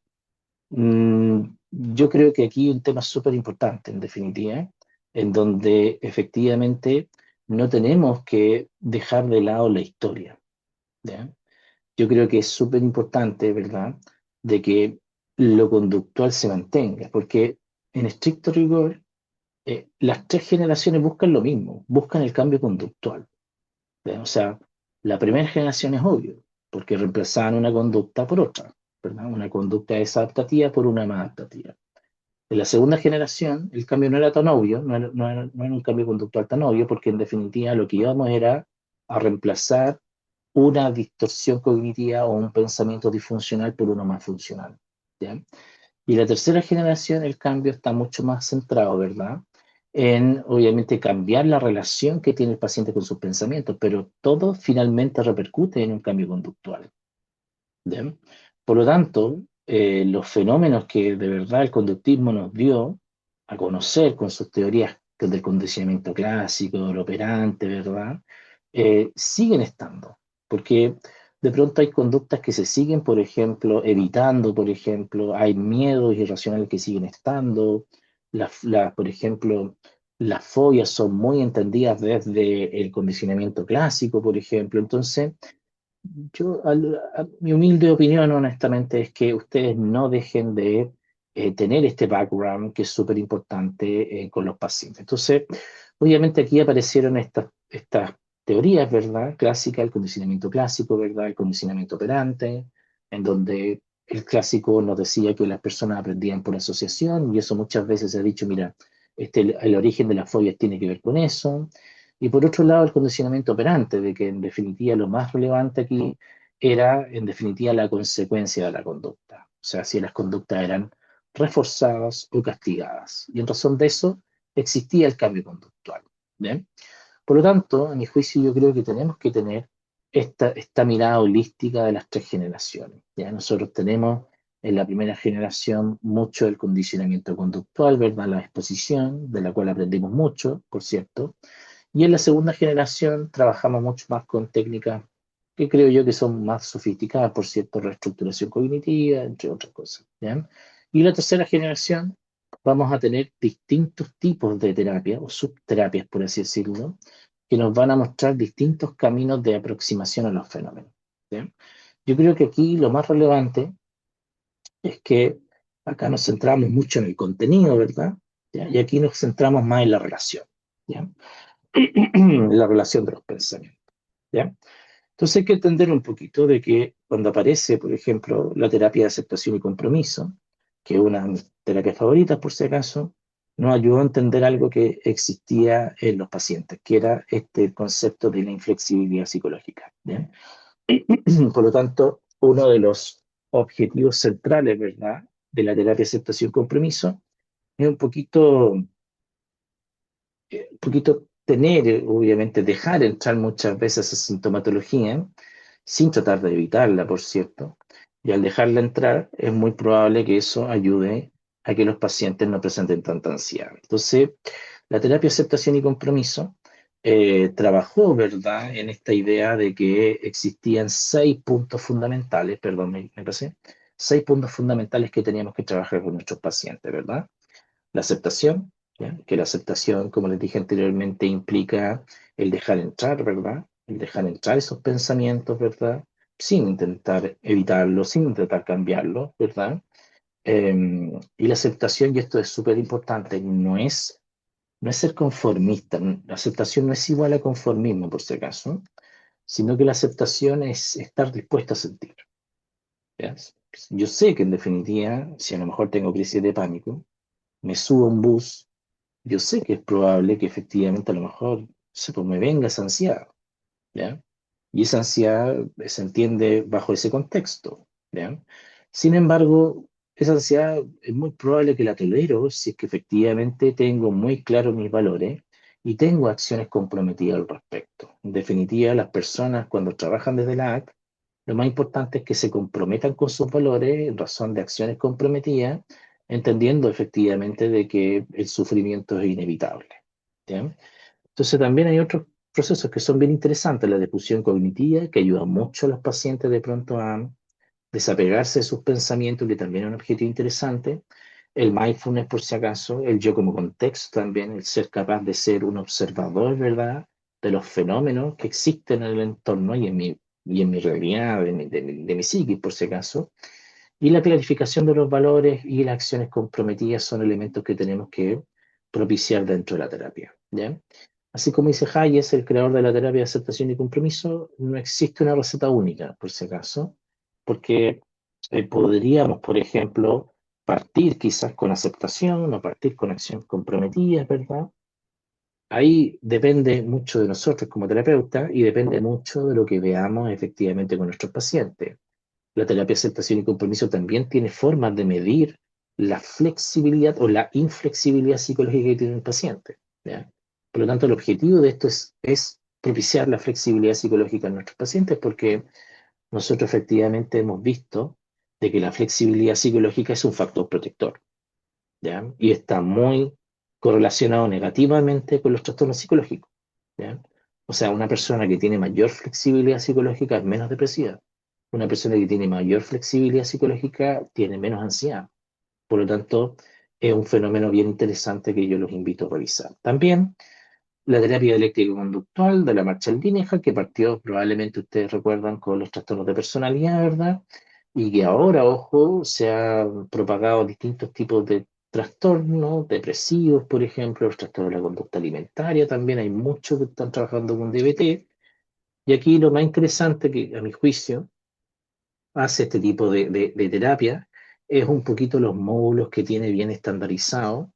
Yo creo que aquí hay un tema súper importante, en definitiva, en donde efectivamente no tenemos que dejar de lado la historia, ¿ya? Yo creo que es súper importante, ¿verdad?, de que lo conductual se mantenga, porque en estricto rigor, las tres generaciones buscan lo mismo, buscan el cambio conductual, ¿ya? O sea, la primera generación es obvio, porque reemplazaban una conducta por otra, ¿verdad? Una conducta desadaptativa por una más adaptativa. En la segunda generación, el cambio no era tan obvio, no era un cambio conductual tan obvio, porque en definitiva lo que íbamos era a reemplazar una distorsión cognitiva o un pensamiento disfuncional por uno más funcional, ¿ya? Y la tercera generación, el cambio está mucho más centrado, ¿verdad?, en obviamente cambiar la relación que tiene el paciente con sus pensamientos, pero todo finalmente repercute en un cambio conductual, ¿ya? Por lo tanto, los fenómenos que de verdad el conductismo nos dio a conocer con sus teorías del condicionamiento clásico, del operante, ¿verdad? Siguen estando, porque de pronto hay conductas que se siguen, por ejemplo, evitando, por ejemplo, hay miedos irracionales que siguen estando, por ejemplo, las fobias son muy entendidas desde el condicionamiento clásico, por ejemplo, entonces mi humilde opinión, honestamente, es que ustedes no dejen de tener este background que es súper importante con los pacientes. Entonces, obviamente aquí aparecieron estas teorías, ¿verdad? Clásicas, el condicionamiento clásico, ¿verdad? El condicionamiento operante, en donde el clásico nos decía que las personas aprendían por asociación, y eso muchas veces se ha dicho, mira, el origen de las fobias tiene que ver con eso. Y por otro lado, el condicionamiento operante, de que en definitiva lo más relevante aquí era, en definitiva, la consecuencia de la conducta. O sea, si las conductas eran reforzadas o castigadas. Y en razón de eso existía el cambio conductual. ¿Bien? Por lo tanto, a mi juicio, yo creo que tenemos que tener esta mirada holística de las tres generaciones. ¿Ya? Nosotros tenemos en la primera generación mucho el condicionamiento conductual, ¿verdad? La exposición, de la cual aprendimos mucho, por cierto. Y en la segunda generación trabajamos mucho más con técnicas que creo yo que son más sofisticadas, por cierto, reestructuración cognitiva, entre otras cosas. ¿Ya? Y la tercera generación vamos a tener distintos tipos de terapia o subterapias, por así decirlo, que nos van a mostrar distintos caminos de aproximación a los fenómenos. ¿Ya? Yo creo que aquí lo más relevante es que acá nos centramos mucho en el contenido, ¿verdad? ¿Ya? Y aquí nos centramos más en la relación. ¿Ya? La relación de los pensamientos. ¿Ya? Entonces hay que entender un poquito de que cuando aparece, por ejemplo, la terapia de aceptación y compromiso, que es una de mis terapias favoritas por si acaso, nos ayudó a entender algo que existía en los pacientes, que era este concepto de la inflexibilidad psicológica. ¿Ya? Por lo tanto, uno de los objetivos centrales, ¿verdad?, de la terapia de aceptación y compromiso es un poquito tener, obviamente, dejar entrar muchas veces esa sintomatología, sin tratar de evitarla, por cierto. Y al dejarla entrar, es muy probable que eso ayude a que los pacientes no presenten tanta ansiedad. Entonces, la terapia de aceptación y compromiso trabajó, ¿verdad?, en esta idea de que existían 6 puntos fundamentales, perdón, me pasé, 6 puntos fundamentales que teníamos que trabajar con nuestros pacientes, ¿verdad? La aceptación, ¿ya? Que la aceptación, como les dije anteriormente, implica el dejar entrar, ¿verdad? El dejar entrar esos pensamientos, ¿verdad? Sin intentar evitarlos, sin intentar cambiarlos, ¿verdad? Y la aceptación, y esto es súper importante, no es ser conformista. La aceptación no es igual a conformismo, por si acaso, sino que la aceptación es estar dispuesto a sentir. ¿Ya? Yo sé que en definitiva, si a lo mejor tengo crisis de pánico, me subo a un bus, yo sé que es probable que efectivamente a lo mejor pues me venga esa ansiedad, ¿ya? Y esa ansiedad se entiende bajo ese contexto, ¿ya? Sin embargo, esa ansiedad es muy probable que la tolero si es que efectivamente tengo muy claros mis valores y tengo acciones comprometidas al respecto. En definitiva, las personas cuando trabajan desde la AC, lo más importante es que se comprometan con sus valores en razón de acciones comprometidas, entendiendo efectivamente de que el sufrimiento es inevitable, ¿ya? Entonces también hay otros procesos que son bien interesantes, la discusión cognitiva, que ayuda mucho a los pacientes de pronto a desapegarse de sus pensamientos, que también es un objetivo interesante. El mindfulness, por si acaso, el yo como contexto también, el ser capaz de ser un observador, ¿verdad?, de los fenómenos que existen en el entorno y en mi realidad, de mi psiquis, por si acaso. Y la clarificación de los valores y las acciones comprometidas son elementos que tenemos que propiciar dentro de la terapia, ¿ya? Así como dice Hayes, el creador de la terapia de aceptación y compromiso, no existe una receta única, por si acaso, porque podríamos, por ejemplo, partir quizás con aceptación o partir con acciones comprometidas, ¿verdad? Ahí depende mucho de nosotros como terapeutas y depende mucho de lo que veamos efectivamente con nuestros pacientes. La terapia de aceptación y compromiso también tiene formas de medir la flexibilidad o la inflexibilidad psicológica que tiene el paciente, ¿ya? Por lo tanto, el objetivo de esto es propiciar la flexibilidad psicológica en nuestros pacientes porque nosotros efectivamente hemos visto de que la flexibilidad psicológica es un factor protector, ¿ya? Y está muy correlacionado negativamente con los trastornos psicológicos, ¿ya? O sea, una persona que tiene mayor flexibilidad psicológica es menos depresiva. Una persona que tiene mayor flexibilidad psicológica tiene menos ansiedad. Por lo tanto, es un fenómeno bien interesante que yo los invito a revisar. También la terapia dialéctico-conductual de la Marshall Linehan, que partió, probablemente ustedes recuerdan, con los trastornos de personalidad, ¿verdad? y que ahora, ojo, se han propagado distintos tipos de trastornos depresivos, por ejemplo, los trastornos de la conducta alimentaria también, hay muchos que están trabajando con DBT, y aquí lo más interesante que, a mi juicio, hace este tipo de terapia es un poquito los módulos que tiene bien estandarizados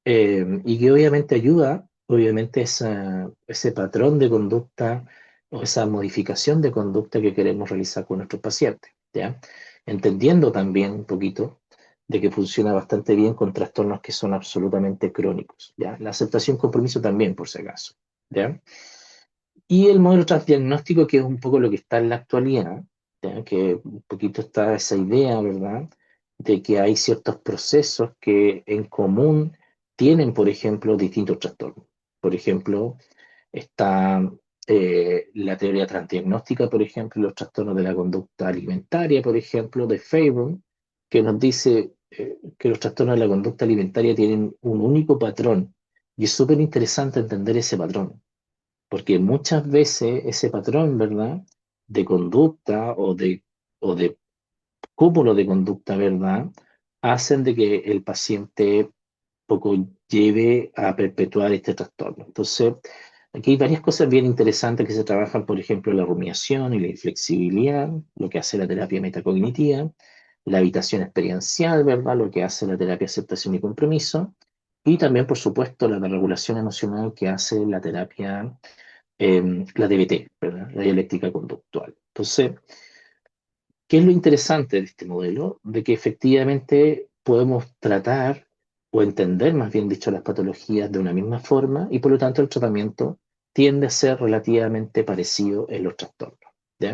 y que obviamente ayuda, obviamente, ese patrón de conducta o esa modificación de conducta que queremos realizar con nuestros pacientes, ¿ya? Entendiendo también un poquito de que funciona bastante bien con trastornos que son absolutamente crónicos, ¿ya? La aceptación compromiso también, por si acaso, ¿ya? Y el modelo transdiagnóstico, que es un poco lo que está en la actualidad, ¿ya? Que un poquito está esa idea, ¿verdad? De que hay ciertos procesos que en común tienen, por ejemplo, distintos trastornos. Por ejemplo, está la teoría transdiagnóstica, por ejemplo, los trastornos de la conducta alimentaria, por ejemplo, de Feyerabend, que nos dice que los trastornos de la conducta alimentaria tienen un único patrón. Y es súper interesante entender ese patrón. Porque muchas veces ese patrón, ¿verdad? De conducta o de cúmulo de conducta, ¿verdad? Hacen de que el paciente poco lleve a perpetuar este trastorno. Entonces, aquí hay varias cosas bien interesantes que se trabajan, por ejemplo, la rumiación y la inflexibilidad, lo que hace la terapia metacognitiva, la habitación experiencial, ¿verdad? Lo que hace la terapia aceptación y compromiso, y también, por supuesto, la de regulación emocional que hace la terapia la DBT, ¿verdad? La dialéctica conductual. Entonces, ¿qué es lo interesante de este modelo? De que efectivamente podemos tratar o entender, más bien dicho, las patologías de una misma forma y por lo tanto el tratamiento tiende a ser relativamente parecido en los trastornos, ¿ya?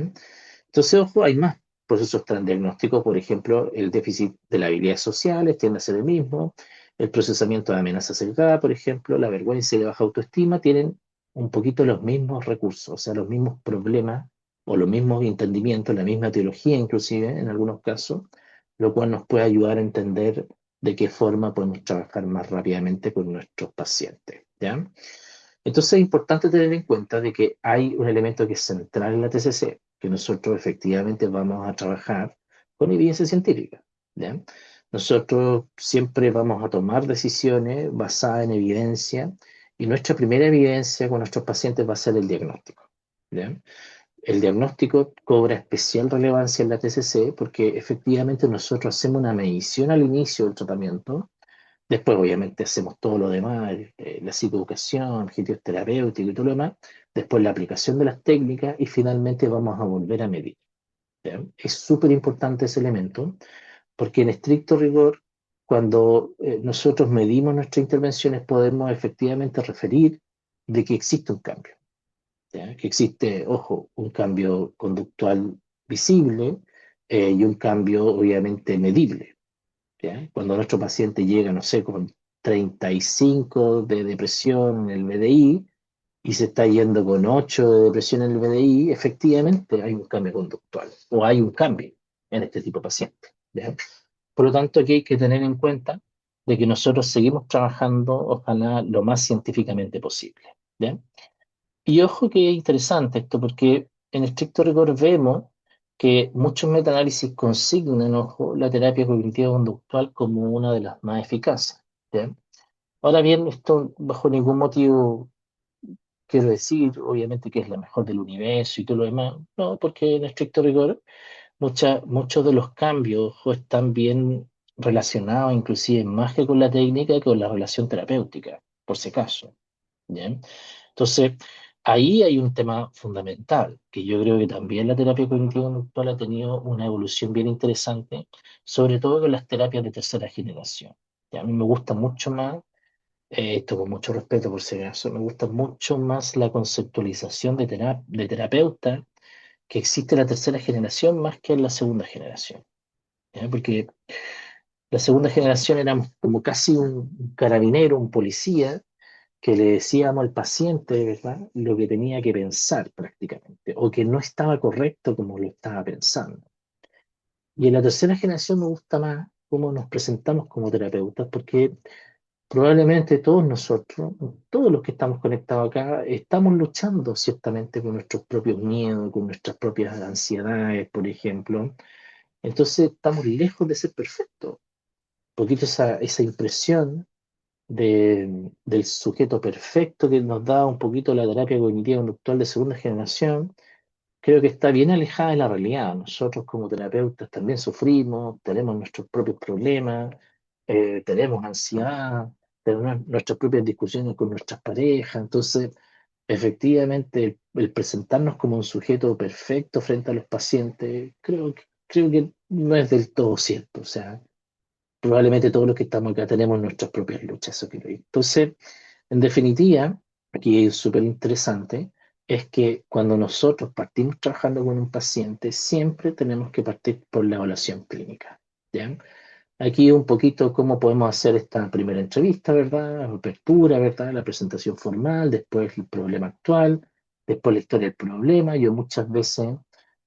Entonces, ojo, hay más procesos transdiagnósticos, por ejemplo, el déficit de las habilidades sociales tiende a ser el mismo, el procesamiento de amenazas cercadas, por ejemplo, la vergüenza y la baja autoestima tienen un poquito los mismos recursos, o sea, los mismos problemas o los mismos entendimientos, la misma teología inclusive en algunos casos, lo cual nos puede ayudar a entender de qué forma podemos trabajar más rápidamente con nuestros pacientes, ¿ya? Entonces es importante tener en cuenta de que hay un elemento que es central en la TCC, que nosotros efectivamente vamos a trabajar con evidencia científica, ¿ya? Nosotros siempre vamos a tomar decisiones basadas en evidencia y nuestra primera evidencia con nuestros pacientes va a ser el diagnóstico, ¿ya? El diagnóstico cobra especial relevancia en la TCC porque efectivamente nosotros hacemos una medición al inicio del tratamiento. Después, obviamente, hacemos todo lo demás, la psicoeducación, ejercicios terapéuticos y todo lo demás. Después, la aplicación de las técnicas y finalmente vamos a volver a medir, ¿ya? Es súper importante ese elemento porque en estricto rigor, cuando nosotros medimos nuestras intervenciones, podemos efectivamente referir de que existe un cambio, ¿ya? Que existe, ojo, un cambio conductual visible y un cambio obviamente medible, ¿ya? Cuando nuestro paciente llega, no sé, con 35 de depresión en el BDI y se está yendo con 8 de depresión en el BDI, efectivamente hay un cambio conductual o hay un cambio en este tipo de pacientes, ¿ya? Por lo tanto, aquí hay que tener en cuenta de que nosotros seguimos trabajando, ojalá, lo más científicamente posible, ¿ya? Y ojo que es interesante esto, porque en estricto rigor vemos que muchos metaanálisis consignan, ojo, la terapia cognitiva conductual como una de las más eficaces, ¿ya? Ahora bien, esto bajo ningún motivo quiero decir, obviamente, que es la mejor del universo y todo lo demás, no, porque en estricto rigor muchos de los cambios, ojo, están bien relacionados, inclusive más que con la técnica, que con la relación terapéutica, por si acaso, ¿ya? Entonces, ahí hay un tema fundamental, que yo creo que también la terapia cognitivo-conductual ha tenido una evolución bien interesante, sobre todo con las terapias de tercera generación. Y a mí me gusta mucho más, esto con mucho respeto por si acaso, me gusta mucho más la conceptualización de terapeuta que existe en la tercera generación más que en la segunda generación, ¿ya? Porque la segunda generación éramos como casi un carabinero, un policía, que le decíamos al paciente, ¿verdad?, lo que tenía que pensar prácticamente, o que no estaba correcto como lo estaba pensando. Y en la tercera generación me gusta más cómo nos presentamos como terapeutas, porque probablemente todos nosotros, todos los que estamos conectados acá, estamos luchando ciertamente con nuestros propios miedos, con nuestras propias ansiedades, por ejemplo, Entonces estamos lejos de ser perfectos. Un poquito esa impresión del sujeto perfecto que nos da un poquito la terapia cognitiva conductual de segunda generación, creo que está bien alejada de la realidad. Nosotros como terapeutas también sufrimos, tenemos nuestros propios problemas, tenemos ansiedad, tenemos nuestras propias discusiones con nuestras parejas. Entonces, efectivamente, el presentarnos como un sujeto perfecto frente a los pacientes, creo que no es del todo cierto. O sea, probablemente todos los que estamos acá tenemos nuestras propias luchas, eso quiero decir. Entonces, en definitiva, aquí es súper interesante, es que cuando nosotros partimos trabajando con un paciente, siempre tenemos que partir por la evaluación clínica. ¿Ya? Aquí un poquito cómo podemos hacer esta primera entrevista, ¿verdad? Apertura, ¿verdad? La presentación formal, después el problema actual, después la historia del problema. Yo muchas veces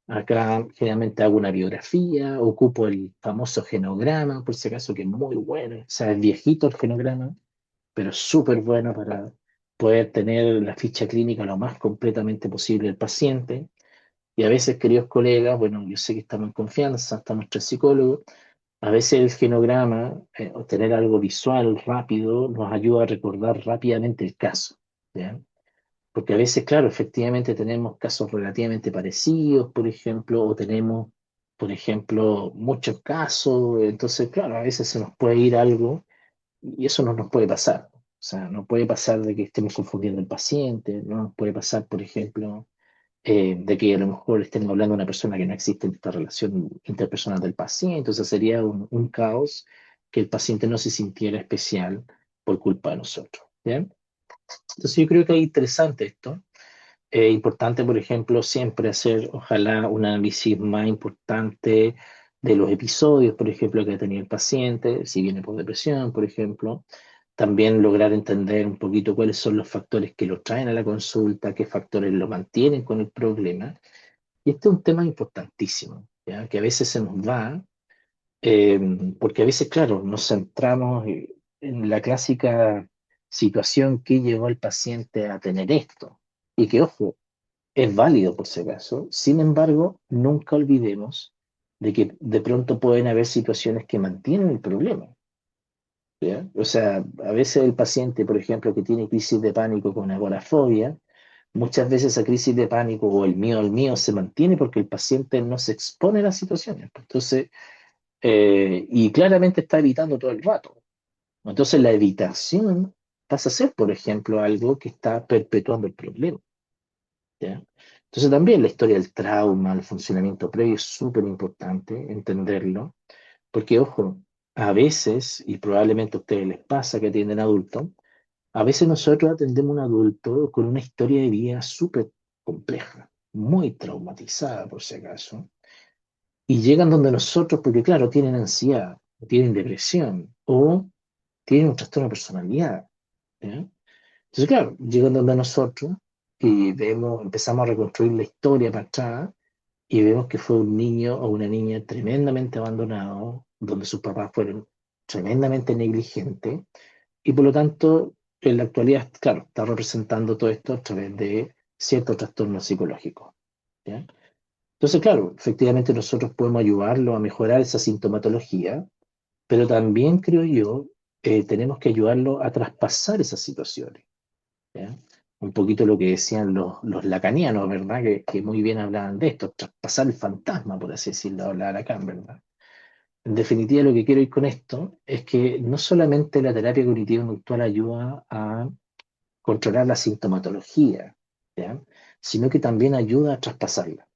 acá generalmente hago una biografía, ocupo el famoso genograma, por si acaso, que es muy bueno. O sea, es viejito el genograma, pero súper bueno para poder tener la ficha clínica lo más completamente posible del paciente. Y a veces, queridos colegas, bueno, yo sé que estamos en confianza, está nuestro psicólogo, a veces el genograma, obtener algo visual rápido, nos ayuda a recordar rápidamente el caso, ¿ya? Porque a veces, claro, efectivamente tenemos casos relativamente parecidos, por ejemplo, o tenemos, por ejemplo, muchos casos, entonces, claro, a veces se nos puede ir algo y eso no nos puede pasar. O sea, no puede pasar de que estemos confundiendo al paciente, no nos puede pasar, por ejemplo, de que a lo mejor estén hablando de una persona que no existe en esta relación interpersonal del paciente. O sea, sería un caos que el paciente no se sintiera especial por culpa de nosotros. ¿Bien? Entonces yo creo que es interesante esto. Importante, por ejemplo, siempre hacer, ojalá, un análisis más importante de los episodios, por ejemplo, que ha tenido el paciente, si viene por depresión, por ejemplo. También lograr entender un poquito cuáles son los factores que lo traen a la consulta, qué factores lo mantienen con el problema. Y este es un tema importantísimo, ¿ya? Que a veces se nos va, eh, porque a veces, claro, nos centramos en la clásica situación que llevó al paciente a tener esto. Y que, ojo, es válido por si acaso. Sin embargo, nunca olvidemos de que de pronto pueden haber situaciones que mantienen el problema. ¿Ya? O sea, a veces el paciente, por ejemplo, que tiene crisis de pánico con agorafobia, muchas veces esa crisis de pánico o el mío se mantiene porque el paciente no se expone a las situaciones. Entonces, y claramente está evitando todo el rato. Entonces, la evitación pasa a ser, por ejemplo, algo que está perpetuando el problema. ¿Ya? Entonces, también la historia del trauma, el funcionamiento previo es súper importante entenderlo, porque, ojo, a veces, y probablemente a ustedes les pasa que atienden adultos, a veces nosotros atendemos a un adulto con una historia de vida súper compleja, muy traumatizada por si acaso, y llegan donde nosotros porque, claro, tienen ansiedad, o tienen depresión, o tienen un trastorno de personalidad. ¿Ya? Entonces, claro, llegan donde nosotros y vemos, empezamos a reconstruir la historia para atrás y vemos que fue un niño o una niña tremendamente abandonado, donde sus papás fueron tremendamente negligentes y por lo tanto, en la actualidad, claro, está representando todo esto a través de ciertos trastornos psicológicos. ¿Ya? Entonces, claro, efectivamente nosotros podemos ayudarlo a mejorar esa sintomatología, pero también creo yo, tenemos que ayudarlo a traspasar esas situaciones. ¿Ya? Un poquito lo que decían los lacanianos, ¿verdad? Que muy bien hablaban de esto, traspasar el fantasma, por así decirlo, hablar acá, ¿verdad? En definitiva, lo que quiero ir con esto es que no solamente la terapia cognitiva conductual ayuda a controlar la sintomatología, ¿ya? Sino que también ayuda a traspasarla,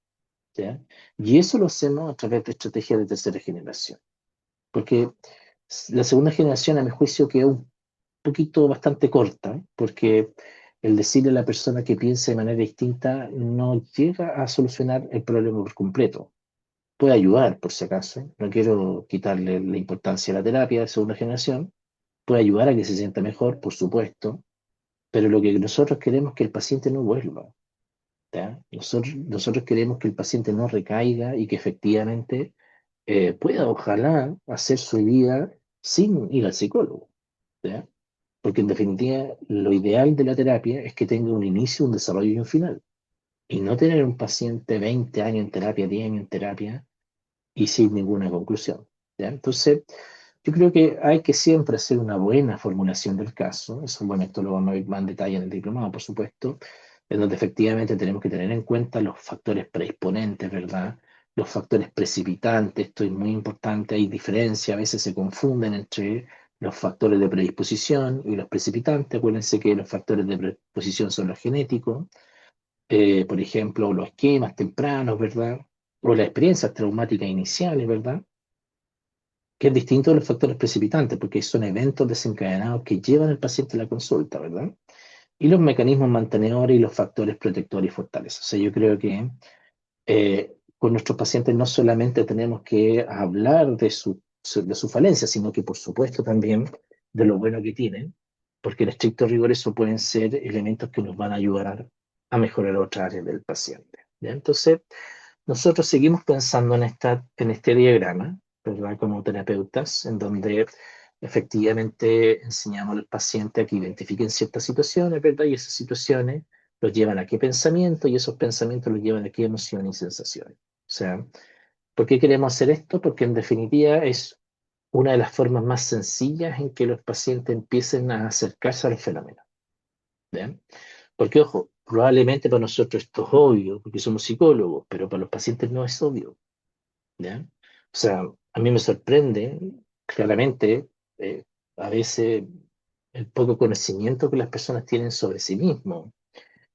¿ya? Y eso lo hacemos a través de estrategias de tercera generación, porque la segunda generación, a mi juicio, quedó un poquito bastante corta, porque el decirle a la persona que piense de manera distinta no llega a solucionar el problema por completo. Puede ayudar, por si acaso, no quiero quitarle la importancia a la terapia de segunda generación, puede ayudar a que se sienta mejor, por supuesto, pero lo que nosotros queremos es que el paciente no vuelva, ¿ya? Nosotros queremos que el paciente no recaiga y que efectivamente pueda, ojalá, hacer su vida sin ir al psicólogo, ¿ya? Porque en definitiva, lo ideal de la terapia es que tenga un inicio, un desarrollo y un final. Y no tener un paciente 20 años en terapia, 10 años en terapia, y sin ninguna conclusión. ¿Ya? Entonces, yo creo que hay que siempre hacer una buena formulación del caso. Eso, bueno, esto lo vamos a ver más en detalle en el diplomado, por supuesto, en donde efectivamente tenemos que tener en cuenta los factores predisponentes, ¿verdad? Los factores precipitantes, esto es muy importante, hay diferencia, a veces se confunden entre los factores de predisposición y los precipitantes. Acuérdense que los factores de predisposición son los genéticos, por ejemplo, los esquemas tempranos, ¿verdad? O las experiencias traumáticas iniciales, ¿verdad? Que es distinto de los factores precipitantes, porque son eventos desencadenados que llevan al paciente a la consulta, ¿verdad? Y los mecanismos mantenedores y los factores protectores y fortaleza. O sea, yo creo que con nuestros pacientes no solamente tenemos que hablar de su falencia, sino que por supuesto también de lo bueno que tienen, porque en estricto rigor eso pueden ser elementos que nos van a ayudar a mejorar otras áreas del paciente. ¿Ya? Entonces, nosotros seguimos pensando en este diagrama, ¿verdad? Como terapeutas, en donde efectivamente enseñamos al paciente a que identifiquen ciertas situaciones, ¿verdad? Y esas situaciones los llevan a qué pensamiento y esos pensamientos los llevan a qué emociones y sensaciones. O sea, ¿por qué queremos hacer esto? Porque en definitiva es una de las formas más sencillas en que los pacientes empiecen a acercarse al fenómeno. ¿Ya? Porque, ojo, probablemente para nosotros esto es obvio, porque somos psicólogos, pero para los pacientes no es obvio. ¿Ya? O sea, a mí me sorprende claramente a veces el poco conocimiento que las personas tienen sobre sí mismos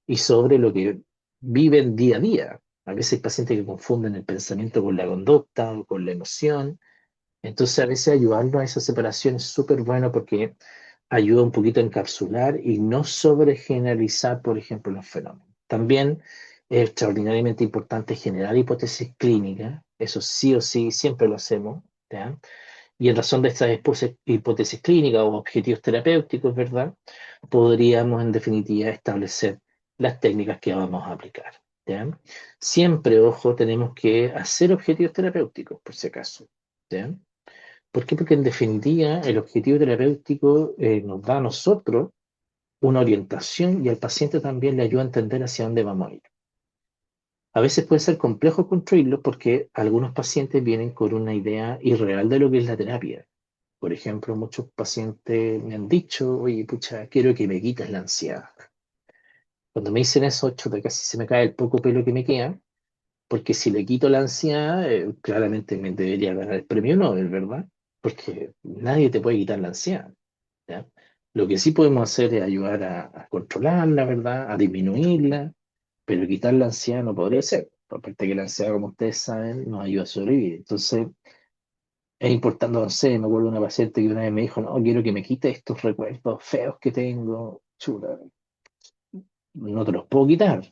y sobre lo que viven día a día. A veces hay pacientes que confunden el pensamiento con la conducta o con la emoción. Entonces, a veces ayudarnos a esa separación es súper bueno porque ayuda un poquito a encapsular y no sobregeneralizar, por ejemplo, los fenómenos. También es extraordinariamente importante generar hipótesis clínicas, eso sí o sí, siempre lo hacemos, ¿ya? Y en razón de estas hipótesis clínicas o objetivos terapéuticos, ¿verdad? Podríamos en definitiva establecer las técnicas que vamos a aplicar, ¿ya? Siempre, ojo, tenemos que hacer objetivos terapéuticos, por si acaso, ¿ya? ¿Por qué? Porque en definitiva el objetivo terapéutico nos da a nosotros una orientación y al paciente también le ayuda a entender hacia dónde vamos a ir. A veces puede ser complejo construirlo porque algunos pacientes vienen con una idea irreal de lo que es la terapia. Por ejemplo, muchos pacientes me han dicho, oye, pucha, quiero que me quites la ansiedad. Cuando me dicen eso, chuta, casi se me cae el poco pelo que me queda, porque si le quito la ansiedad, claramente me debería ganar el premio Nobel, ¿verdad? Porque nadie te puede quitar la ansiedad, ¿ya? Lo que sí podemos hacer es ayudar a controlarla, ¿verdad? A disminuirla, pero quitar la ansiedad no podría ser. Aparte que la ansiedad, como ustedes saben, nos ayuda a sobrevivir. Entonces, es importante, no sé, me acuerdo de una paciente que una vez me dijo, no, quiero que me quite estos recuerdos feos que tengo. Chuta, no te los puedo quitar.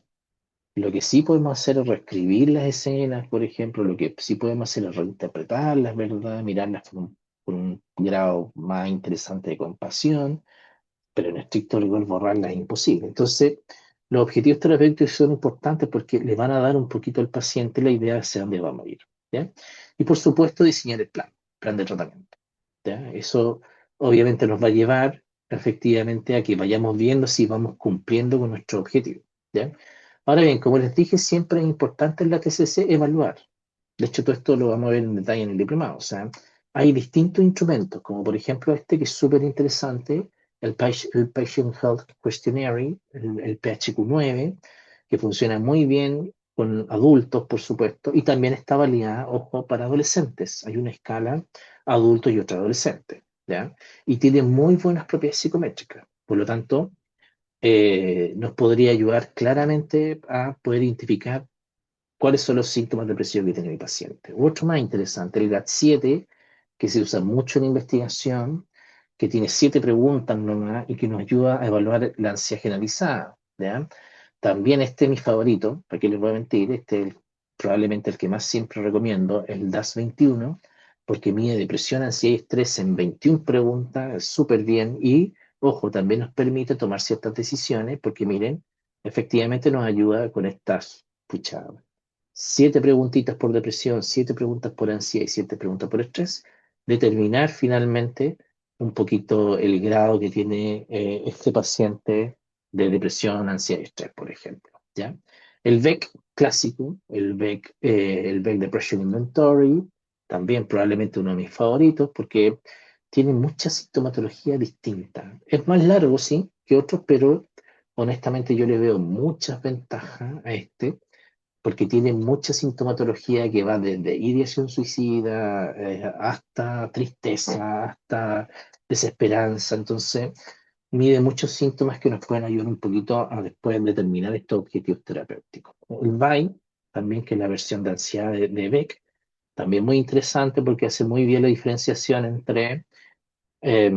Lo que sí podemos hacer es reescribir las escenas, por ejemplo, lo que sí podemos hacer es reinterpretarlas, ¿verdad? Mirarlas con un grado más interesante de compasión, pero en estricto rigor borrarlas es imposible. Entonces, los objetivos terapéuticos son importantes porque le van a dar un poquito al paciente la idea de hacia dónde vamos a ir, ¿ya? Y por supuesto, diseñar el plan de tratamiento, ¿ya? Eso obviamente nos va a llevar efectivamente a que vayamos viendo si vamos cumpliendo con nuestro objetivo, ¿ya? Ahora bien, como les dije, siempre es importante en la TCC evaluar. De hecho, todo esto lo vamos a ver en detalle en el diplomado. O sea, hay distintos instrumentos, como por ejemplo este que es súper interesante, el Patient Health Questionnaire, el PHQ-9, que funciona muy bien con adultos, por supuesto, y también está validada, ojo, para adolescentes. Hay una escala adultos y otra adolescente, ¿ya? Y tiene muy buenas propiedades psicométricas. Por lo tanto, nos podría ayudar claramente a poder identificar cuáles son los síntomas depresivos que tiene mi paciente. Otro más interesante, el GAT-7, que se usa mucho en investigación, que tiene 7 preguntas nomás y que nos ayuda a evaluar la ansiedad generalizada, ¿ya? También este es mi favorito, para que les voy a mentir, este es probablemente el que más siempre recomiendo, el DAS-21, porque mide depresión, ansiedad y estrés en 21 preguntas, súper bien, y, ojo, también nos permite tomar ciertas decisiones, porque miren, efectivamente nos ayuda con estas, pucha, 7 preguntitas por depresión, 7 preguntas por ansiedad y 7 preguntas por estrés, determinar finalmente un poquito el grado que tiene este paciente de depresión, ansiedad y estrés, por ejemplo, ¿ya? El VEC clásico, el VEC Depression Inventory, también probablemente uno de mis favoritos porque tiene mucha sintomatología distinta. Es más largo, sí, que otros, pero honestamente yo le veo muchas ventajas a este porque tiene mucha sintomatología que va desde ideación suicida hasta tristeza, hasta desesperanza. Entonces, mide muchos síntomas que nos pueden ayudar un poquito a después determinar estos objetivos terapéuticos. El BAI, también que es la versión de ansiedad de Beck, también muy interesante porque hace muy bien la diferenciación entre eh,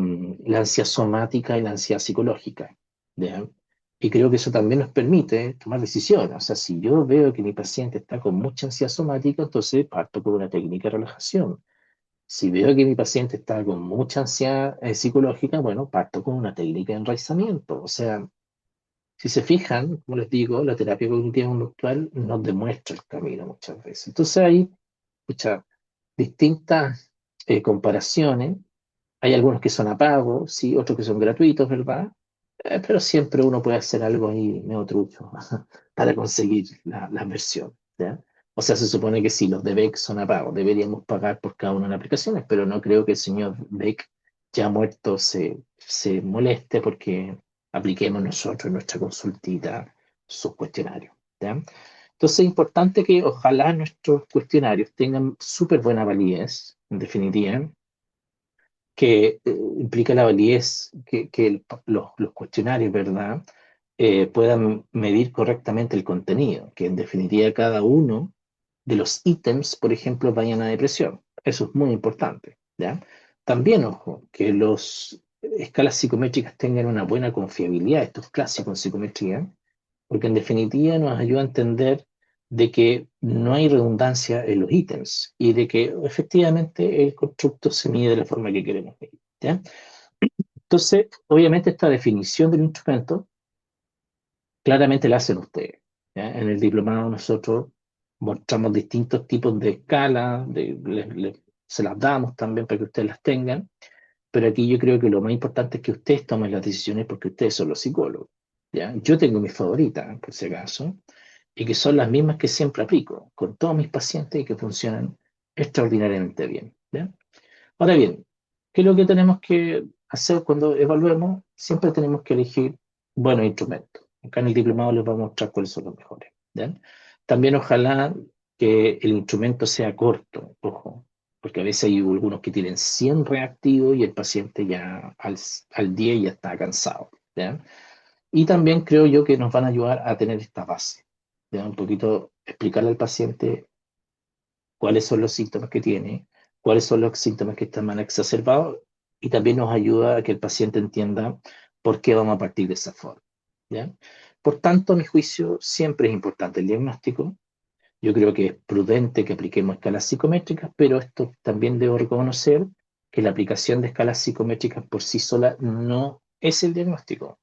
la ansiedad somática y la ansiedad psicológica. ¿Ya? Y creo que eso también nos permite tomar decisiones. O sea, si yo veo que mi paciente está con mucha ansiedad somática, entonces parto con una técnica de relajación. Si veo que mi paciente está con mucha ansiedad psicológica, bueno, parto con una técnica de enraizamiento. O sea, si se fijan, como les digo, la terapia cognitiva conductual nos demuestra el camino muchas veces. Entonces hay muchas distintas comparaciones. Hay algunos que son a pago, sí, otros que son gratuitos, ¿verdad? Pero siempre uno puede hacer algo ahí medio trucho para conseguir la versión, ¿ya? O sea, se supone que sí, los de Beck son a pago, deberíamos pagar por cada una de las aplicaciones, pero no creo que el señor Beck, ya muerto, se moleste porque apliquemos nosotros en nuestra consultita sus cuestionarios, ¿ya? Entonces es importante que ojalá nuestros cuestionarios tengan súper buena validez, en definitiva, que implica la validez que los cuestionarios, ¿verdad? Puedan medir correctamente el contenido, que en definitiva cada uno de los ítems, por ejemplo, vayan a depresión. Eso es muy importante, ¿ya? También, ojo, que los escalas psicométricas tengan una buena confiabilidad, estos clásicos en psicometría, porque en definitiva nos ayuda a entender de que no hay redundancia en los ítems y de que efectivamente el constructo se mide de la forma que queremos medir, ¿ya? Entonces, obviamente esta definición del instrumento claramente la hacen ustedes, ¿ya? En el diplomado nosotros mostramos distintos tipos de escalas, se las damos también para que ustedes las tengan, pero aquí yo creo que lo más importante es que ustedes tomen las decisiones porque ustedes son los psicólogos, ¿ya? Yo tengo mis favoritas, por si acaso, y que son las mismas que siempre aplico con todos mis pacientes y que funcionan extraordinariamente bien, ¿ya? Ahora bien, ¿qué es lo que tenemos que hacer cuando evaluemos? Siempre tenemos que elegir buenos instrumentos. Acá en el diplomado les voy a mostrar cuáles son los mejores, ¿ya? También ojalá que el instrumento sea corto, ojo, porque a veces hay algunos que tienen 100 reactivos y el paciente ya al 10 ya está cansado, ¿ya? Y también creo yo que nos van a ayudar a tener esta base, ¿ya? Un poquito explicarle al paciente cuáles son los síntomas que tiene, cuáles son los síntomas que están más exacerbados y también nos ayuda a que el paciente entienda por qué vamos a partir de esa forma, ¿ya? Por tanto, a mi juicio, siempre es importante el diagnóstico. Yo creo que es prudente que apliquemos escalas psicométricas, pero esto también debo reconocer que la aplicación de escalas psicométricas por sí sola no es el diagnóstico,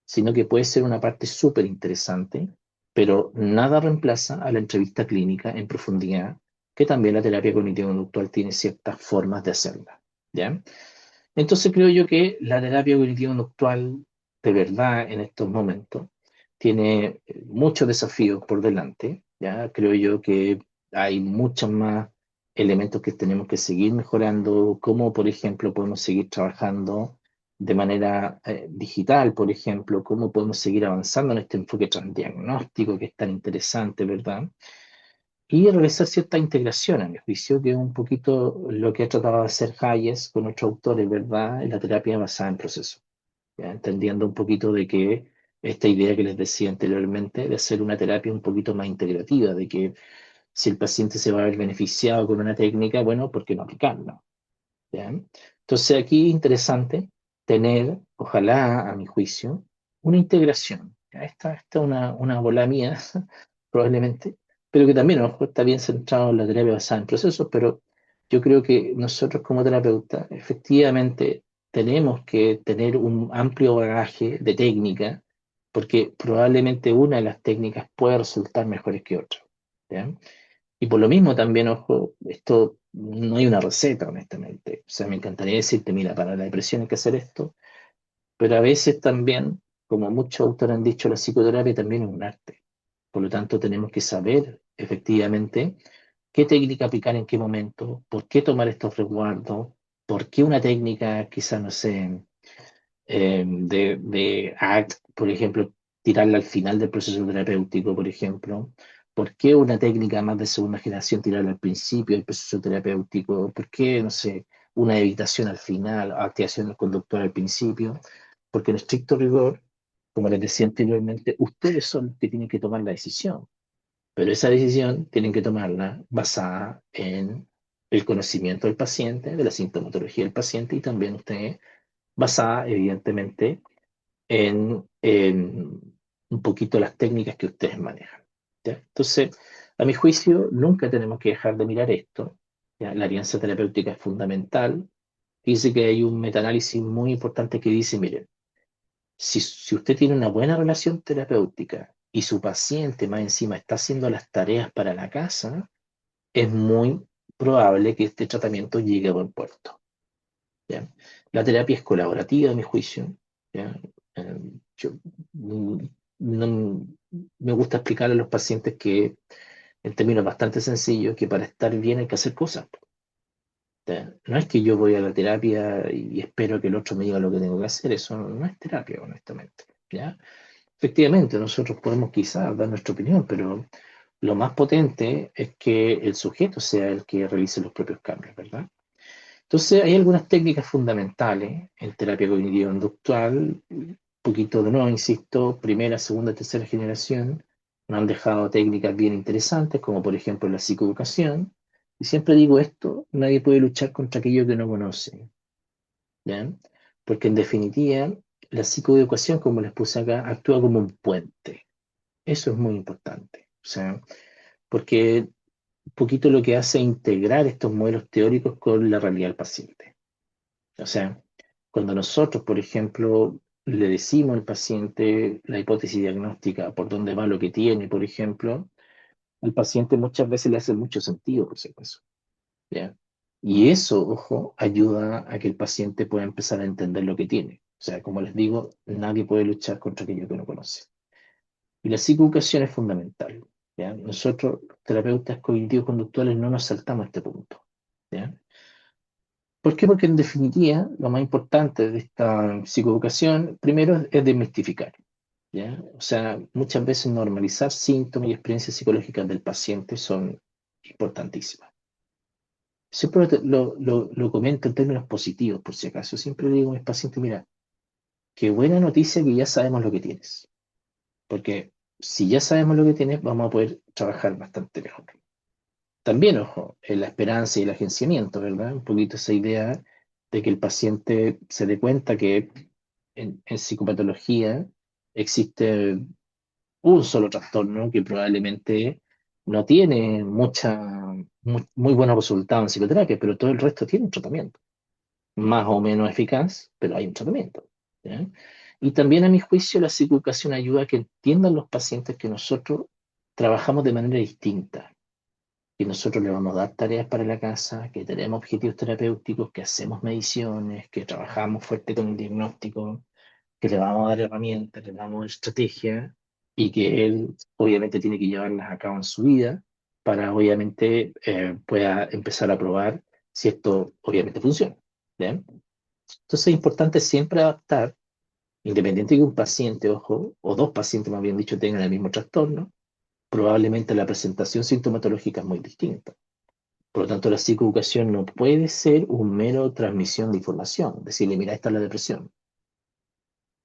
sino que puede ser una parte súper interesante, pero nada reemplaza a la entrevista clínica en profundidad, que también la terapia cognitivo-conductual tiene ciertas formas de hacerla, ¿ya? Entonces creo yo que la terapia cognitivo-conductual, de verdad, en estos momentos, tiene muchos desafíos por delante, ¿ya? Creo yo que hay muchos más elementos que tenemos que seguir mejorando, como por ejemplo podemos seguir trabajando de manera digital, por ejemplo, cómo podemos seguir avanzando en este enfoque transdiagnóstico que es tan interesante, ¿verdad? Y realizar cierta integración, a mi juicio, que es un poquito lo que ha tratado de hacer Hayes con otros autores, ¿verdad? En la terapia basada en procesos, ¿ya? Entendiendo un poquito de que esta idea que les decía anteriormente, de hacer una terapia un poquito más integrativa, de que si el paciente se va a ver beneficiado con una técnica, bueno, ¿por qué no aplicarla? ¿Ya? Entonces aquí es interesante tener, ojalá a mi juicio, una integración. ¿Ya? Esta es una bola mía, probablemente, pero que también, ojo, está bien centrado en la terapia basada en procesos, pero yo creo que nosotros como terapeutas efectivamente tenemos que tener un amplio bagaje de técnica, porque probablemente una de las técnicas puede resultar mejores que otra. ¿Ya? Y por lo mismo también, ojo, esto no hay una receta, honestamente. O sea, me encantaría decirte, mira, para la depresión hay que hacer esto, pero a veces también, como muchos autores han dicho, la psicoterapia también es un arte. Por lo tanto, tenemos que saber efectivamente qué técnica aplicar en qué momento, por qué tomar estos resguardos, por qué una técnica, quizás, no sé, de ACT, por ejemplo, tirarla al final del proceso terapéutico, por ejemplo. ¿Por qué una técnica más de segunda generación tirarla al principio del proceso terapéutico? ¿Por qué, no sé, una evitación al final, activación del conductor al principio? Porque en estricto rigor, como les decía anteriormente, ustedes son los que tienen que tomar la decisión, pero esa decisión tienen que tomarla basada en el conocimiento del paciente, de la sintomatología del paciente y también ustedes basada evidentemente en un poquito las técnicas que ustedes manejan. ¿Ya? Entonces, a mi juicio, nunca tenemos que dejar de mirar esto. ¿Ya? La alianza terapéutica es fundamental. Dice que hay un metaanálisis muy importante que dice, miren, si usted tiene una buena relación terapéutica y su paciente más encima está haciendo las tareas para la casa, es muy probable que este tratamiento llegue a buen puerto. ¿Ya? La terapia es colaborativa, a mi juicio. ¿Ya? Eh, yo mm, no, me gusta explicarle a los pacientes que, en términos bastante sencillos, que para estar bien hay que hacer cosas. ¿Ya? No es que yo voy a la terapia y espero que el otro me diga lo que tengo que hacer, eso no es terapia, honestamente. ¿Ya? Efectivamente, nosotros podemos quizás dar nuestra opinión, pero lo más potente es que el sujeto sea el que realice los propios cambios, ¿verdad? Entonces, hay algunas técnicas fundamentales en terapia cognitivo-conductual, un poquito de nuevo, insisto, primera, segunda, tercera generación, nos han dejado técnicas bien interesantes, como por ejemplo la psicoeducación. Y siempre digo esto, nadie puede luchar contra aquello que no conoce, ¿ya? Porque en definitiva, la psicoeducación, como les puse acá, actúa como un puente. Eso es muy importante. O sea, porque un poquito lo que hace es integrar estos modelos teóricos con la realidad del paciente. O sea, cuando nosotros, por ejemplo, le decimos al paciente la hipótesis diagnóstica, por dónde va lo que tiene, por ejemplo, al paciente muchas veces le hace mucho sentido, por si acaso, ¿ya? Y eso, ojo, ayuda a que el paciente pueda empezar a entender lo que tiene. O sea, como les digo, nadie puede luchar contra aquello que no conoce. Y la psicoeducación es fundamental, ¿ya? Nosotros, terapeutas cognitivos conductuales, no nos saltamos a este punto, ¿ya? ¿Por qué? Porque en definitiva, lo más importante de esta psicoeducación, primero, es desmistificar, ¿ya? O sea, muchas veces normalizar síntomas y experiencias psicológicas del paciente son importantísimas. Siempre lo comento en términos positivos, por si acaso. Siempre le digo a mis pacientes, mira, qué buena noticia que ya sabemos lo que tienes, porque si ya sabemos lo que tienes, vamos a poder trabajar bastante mejor. También, ojo, en la esperanza y el agenciamiento, ¿verdad? Un poquito esa idea de que el paciente se dé cuenta que en psicopatología existe un solo trastorno que probablemente no tiene muy buenos resultados en psicoterapia, pero todo el resto tiene un tratamiento, más o menos eficaz, pero hay un tratamiento. ¿Ya? Y también, a mi juicio, la psicoeducación ayuda a que entiendan los pacientes que nosotros trabajamos de manera distinta, que nosotros le vamos a dar tareas para la casa, que tenemos objetivos terapéuticos, que hacemos mediciones, que trabajamos fuerte con el diagnóstico, que le vamos a dar herramientas, le damos estrategia y que él obviamente tiene que llevarlas a cabo en su vida para obviamente pueda empezar a probar si esto obviamente funciona. ¿Bien? Entonces es importante siempre adaptar, independiente de que un paciente, ojo, o dos pacientes más bien dicho, tengan el mismo trastorno, probablemente la presentación sintomatológica es muy distinta. Por lo tanto, la psicoeducación no puede ser un mero transmisión de información, decirle, mira, esta es la depresión.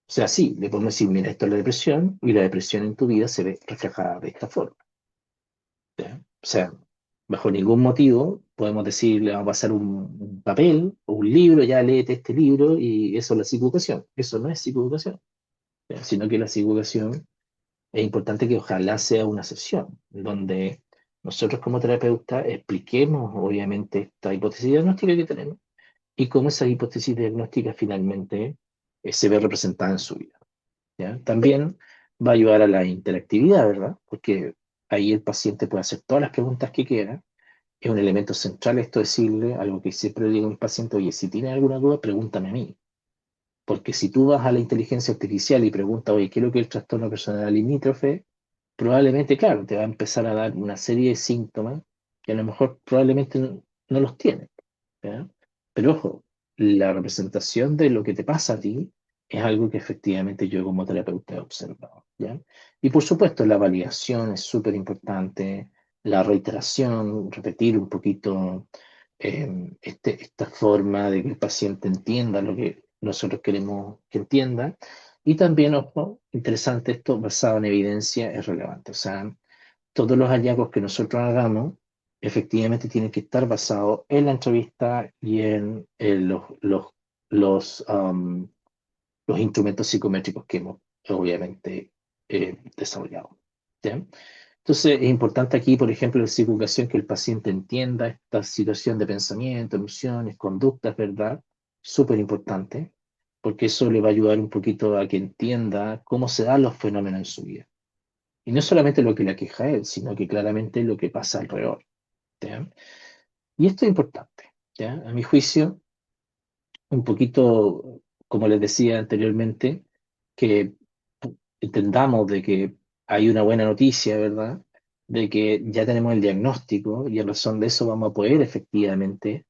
O sea, sí, le podemos decir, mira, esto es la depresión y la depresión en tu vida se ve reflejada de esta forma. ¿Ya? O sea, bajo ningún motivo podemos decir, le vamos a pasar un papel o un libro, ya léete este libro y eso es la psicoeducación. Eso no es psicoeducación, ¿ya? Sino que la psicoeducación es importante que ojalá sea una sesión donde nosotros como terapeutas expliquemos obviamente esta hipótesis diagnóstica que tenemos y cómo esa hipótesis diagnóstica finalmente se ve representada en su vida. ¿Ya? También va a ayudar a la interactividad, ¿verdad? Porque ahí el paciente puede hacer todas las preguntas que quiera. Es un elemento central esto decirle, algo que siempre le digo a mis pacientes, oye, si tienes alguna duda, pregúntame a mí. Porque si tú vas a la inteligencia artificial y preguntas, oye, ¿qué es lo que es el trastorno personal limítrofe? Probablemente, claro, te va a empezar a dar una serie de síntomas que a lo mejor probablemente no los tiene. ¿Ya? Pero ojo, la representación de lo que te pasa a ti es algo que efectivamente yo como terapeuta he observado. ¿Ya? Y por supuesto, la validación es súper importante, la reiteración, repetir un poquito esta forma de que el paciente entienda lo que nosotros queremos que entienda. Y también, ojo, interesante esto, basado en evidencia, es relevante. O sea, todos los hallazgos que nosotros hagamos efectivamente tienen que estar basados en la entrevista y en los instrumentos psicométricos que hemos obviamente desarrollado. ¿Ya? Entonces, es importante aquí, por ejemplo, en la psicoeducación, que el paciente entienda esta situación de pensamiento, emociones, conductas, ¿verdad? Súper importante, porque eso le va a ayudar un poquito a que entienda cómo se dan los fenómenos en su vida. Y no solamente lo que le aqueja a él, sino que claramente lo que pasa alrededor. ¿Ya? Y esto es importante. ¿Ya? A mi juicio, un poquito, como les decía anteriormente, que entendamos de que hay una buena noticia, ¿verdad? De que ya tenemos el diagnóstico y en razón de eso vamos a poder efectivamente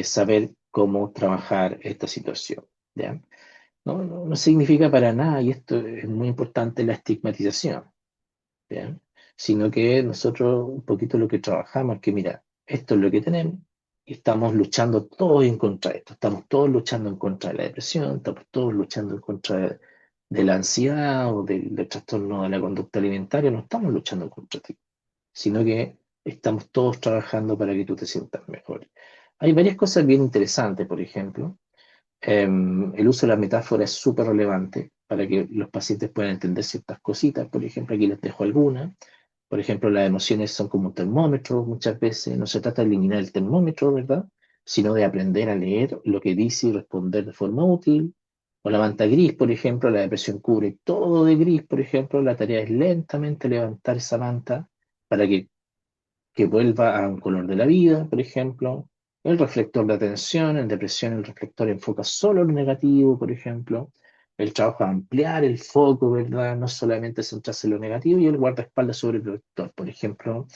saber cómo trabajar esta situación. ¿Ya? No significa para nada, y esto es muy importante, la estigmatización. ¿Ya? Sino que nosotros un poquito lo que trabajamos es que, mira, esto es lo que tenemos y estamos luchando todos en contra de esto, estamos todos luchando en contra de la depresión, estamos todos luchando en contra de la ansiedad o del trastorno de la conducta alimentaria, no estamos luchando en contra de ti, sino que estamos todos trabajando para que tú te sientas mejor. Hay varias cosas bien interesantes, por ejemplo. El uso de la metáfora es súper relevante para que los pacientes puedan entender ciertas cositas. Por ejemplo, aquí les dejo algunas. Por ejemplo, las emociones son como un termómetro muchas veces. No se trata de eliminar el termómetro, ¿verdad? Sino de aprender a leer lo que dice y responder de forma útil. O la manta gris, por ejemplo, la depresión cubre todo de gris, por ejemplo. La tarea es lentamente levantar esa manta para que vuelva a un color de la vida, por ejemplo. El reflector de atención, en depresión el reflector enfoca solo lo negativo, por ejemplo. El trabajo de ampliar el foco, ¿verdad? No solamente centrarse en lo negativo y el guardaespaldas sobre el protector, por ejemplo.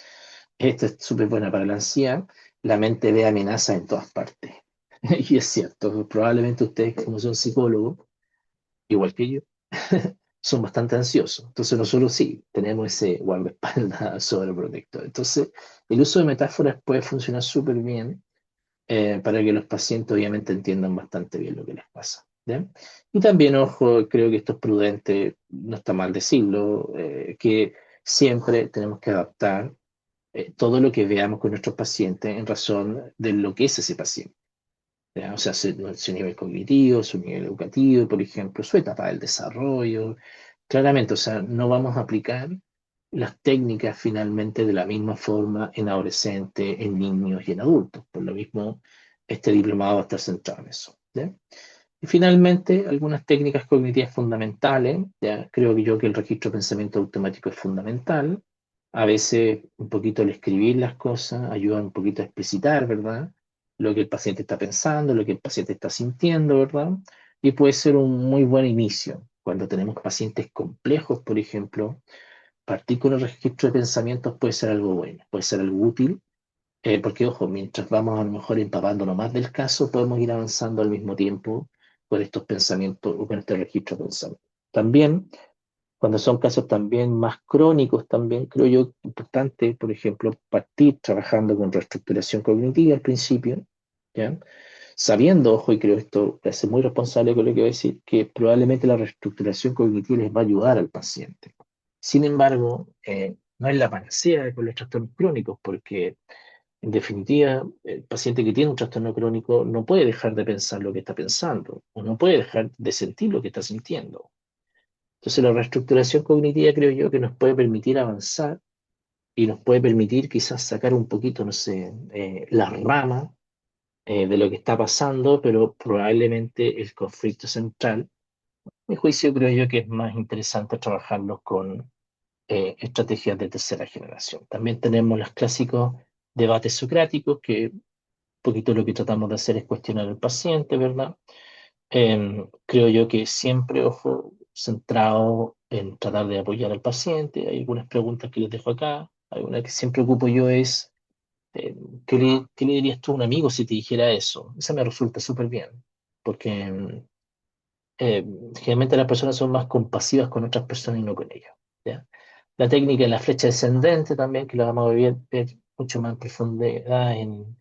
Esta es súper buena para la ansiedad. La mente ve amenazas en todas partes. Y es cierto, probablemente ustedes, como son psicólogos, igual que yo, son bastante ansiosos. Entonces nosotros sí tenemos ese guardaespaldas sobreprotector. Entonces el uso de metáforas puede funcionar súper bien para que los pacientes obviamente entiendan bastante bien lo que les pasa. ¿Ya? Y también, ojo, creo que esto es prudente, no está mal decirlo, que siempre tenemos que adaptar todo lo que veamos con nuestros pacientes en razón de lo que es ese paciente. ¿Ya? O sea, su nivel cognitivo, su nivel educativo, por ejemplo, su etapa del desarrollo. Claramente, o sea, no vamos a aplicar las técnicas finalmente de la misma forma en adolescentes, en niños y en adultos. Por lo mismo, este diplomado va a estar centrado en eso. ¿Ya? Y finalmente, algunas técnicas cognitivas fundamentales. ¿Ya? Creo que yo que el registro de pensamiento automático es fundamental. A veces un poquito el escribir las cosas ayuda un poquito a explicitar, ¿verdad? Lo que el paciente está pensando, lo que el paciente está sintiendo, ¿verdad? Y puede ser un muy buen inicio. Cuando tenemos pacientes complejos, por ejemplo, partir con el registro de pensamientos puede ser algo bueno, puede ser algo útil, porque ojo, mientras vamos a lo mejor empapándonos más del caso, podemos ir avanzando al mismo tiempo con estos pensamientos o con este registro de pensamientos. También, cuando son casos también más crónicos, también creo yo importante, por ejemplo, partir trabajando con reestructuración cognitiva al principio, ¿ya? Sabiendo, ojo, y creo esto me hace muy responsable con lo que voy a decir, que probablemente la reestructuración cognitiva les va a ayudar al paciente. Sin embargo, no es la panacea con los trastornos crónicos, porque en definitiva, el paciente que tiene un trastorno crónico no puede dejar de pensar lo que está pensando, o no puede dejar de sentir lo que está sintiendo. Entonces, la reestructuración cognitiva creo yo que nos puede permitir avanzar y nos puede permitir quizás sacar un poquito, no sé, la rama de lo que está pasando, pero probablemente el conflicto central, mi juicio creo yo que es más interesante trabajarlo con estrategias de tercera generación. También tenemos los clásicos debates socráticos, que un poquito lo que tratamos de hacer es cuestionar al paciente, ¿verdad? Creo yo que siempre, ojo, centrado en tratar de apoyar al paciente. Hay algunas preguntas que les dejo acá. Hay una que siempre ocupo yo es Eh, qué le dirías tú a un amigo si te dijera eso? Esa me resulta súper bien, porque eh, generalmente las personas son más compasivas con otras personas y no con ellos. ¿Ya? La técnica de la flecha descendente también, que la vamos a ver mucho más en profundidad en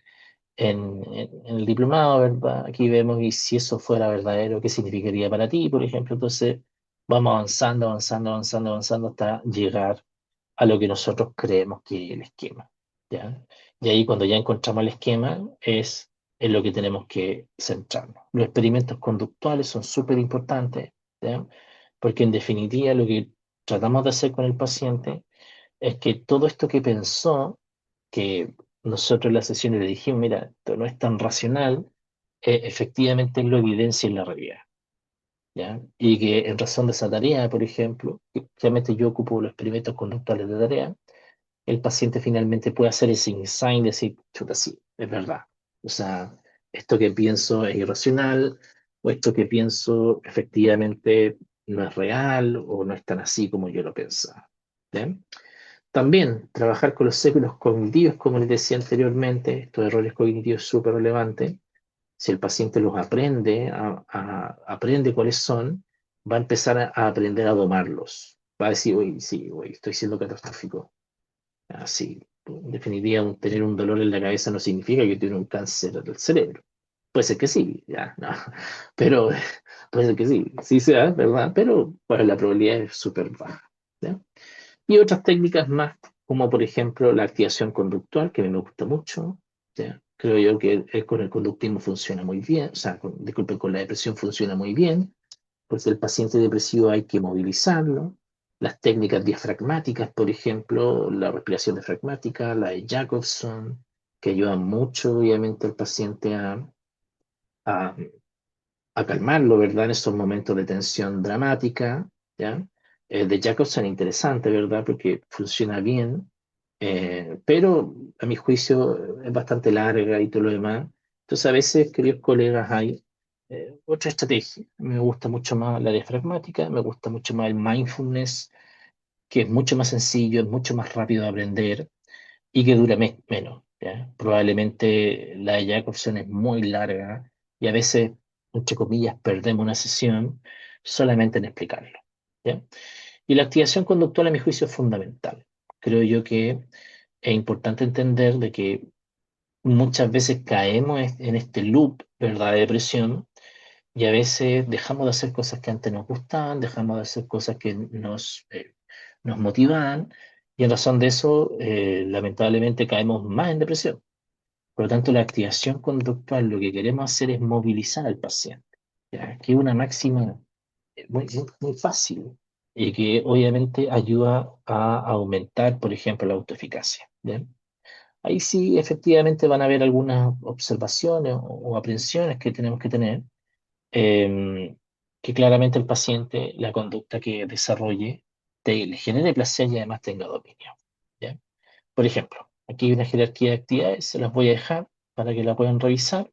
el diplomado, ¿verdad? Aquí vemos y si eso fuera verdadero, ¿qué significaría para ti, por ejemplo? Entonces vamos avanzando, avanzando, avanzando, avanzando hasta llegar a lo que nosotros creemos que es el esquema, ¿ya? Y ahí cuando ya encontramos el esquema es en lo que tenemos que centrarnos. Los experimentos conductuales son súper importantes, ¿ya? Porque en definitiva lo que tratamos de hacer con el paciente es que todo esto que pensó, que nosotros en la sesión le dijimos, mira, esto no es tan racional, efectivamente lo evidencia en la realidad. ¿Ya? Y que en razón de esa tarea, por ejemplo, que realmente yo ocupo los experimentos conductuales de tarea, el paciente finalmente puede hacer ese insight y decir, chuta, sí, es verdad. O sea, esto que pienso es irracional, o esto que pienso efectivamente no es real, o no es tan así como yo lo pensaba. ¿Ya? También trabajar con los séculos cognitivos, como les decía anteriormente, estos errores cognitivos súper relevantes. Si el paciente los aprende, aprende cuáles son, va a empezar a aprender a domarlos. Va a decir, oye, sí, oye, estoy siendo catastrófico. Así, en definitiva, tener un dolor en la cabeza no significa que tiene un cáncer del cerebro. Puede ser que sí, ya, no. Pero puede ser que sí, sí sea, ¿verdad? Pero pues, la probabilidad es súper baja. ¿Ya? Y otras técnicas más, como por ejemplo la activación conductual, que a mí me gusta mucho. ¿Ya? Creo yo que con el conductismo funciona muy bien, o sea, disculpen, con la depresión funciona muy bien, pues el paciente depresivo hay que movilizarlo. Las técnicas diafragmáticas, por ejemplo, la respiración diafragmática, la de Jacobson, que ayudan mucho, obviamente, al paciente a, a calmarlo, ¿verdad? En estos momentos de tensión dramática, ¿ya? De Jacobson interesante, ¿verdad? Porque funciona bien, pero a mi juicio es bastante larga y todo lo demás. Entonces, a veces, queridos colegas, hay otra estrategia. Me gusta mucho más la diafragmática, me gusta mucho más el mindfulness, que es mucho más sencillo, es mucho más rápido de aprender y que dura menos. ¿Ya? Probablemente la de Jacobson es muy larga y a veces, entre comillas, perdemos una sesión solamente en explicarlo. ¿Ya? Y la activación conductual, a mi juicio, es fundamental. Creo yo que es importante entender de que muchas veces caemos en este loop, ¿verdad?, de depresión y a veces dejamos de hacer cosas que antes nos gustaban, dejamos de hacer cosas que nos motivaban y en razón de eso, lamentablemente, caemos más en depresión. Por lo tanto, la activación conductual, lo que queremos hacer es movilizar al paciente, ¿ya? Que es una máxima muy fácil y que obviamente ayuda a aumentar, por ejemplo, la autoeficacia. ¿Ya? Ahí sí, efectivamente, van a haber algunas observaciones o aprensiones que tenemos que tener, eh, que claramente el paciente, la conducta que desarrolle, le genere placer y además tenga dominio. ¿Ya? Por ejemplo, aquí hay una jerarquía de actividades, se las voy a dejar para que la puedan revisar,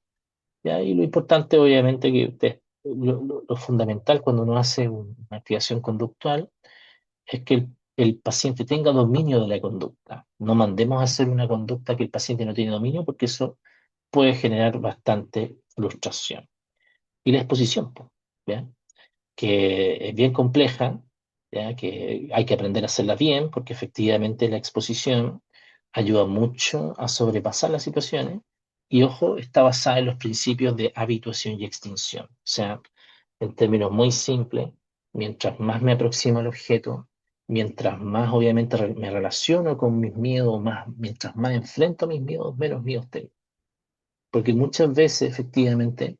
¿ya? Y lo importante, obviamente, que lo fundamental cuando uno hace una activación conductual es que el paciente tenga dominio de la conducta. No mandemos a hacer una conducta que el paciente no tiene dominio porque eso puede generar bastante frustración. Y la exposición, po, ¿ya? Que es bien compleja, ¿ya? Que hay que aprender a hacerla bien, porque efectivamente la exposición ayuda mucho a sobrepasar las situaciones y, ojo, está basada en los principios de habituación y extinción. O sea, en términos muy simples, mientras más me aproximo al objeto, mientras más obviamente me relaciono con mis miedos, mientras más enfrento a mis miedos, menos miedos tengo. Porque muchas veces, efectivamente,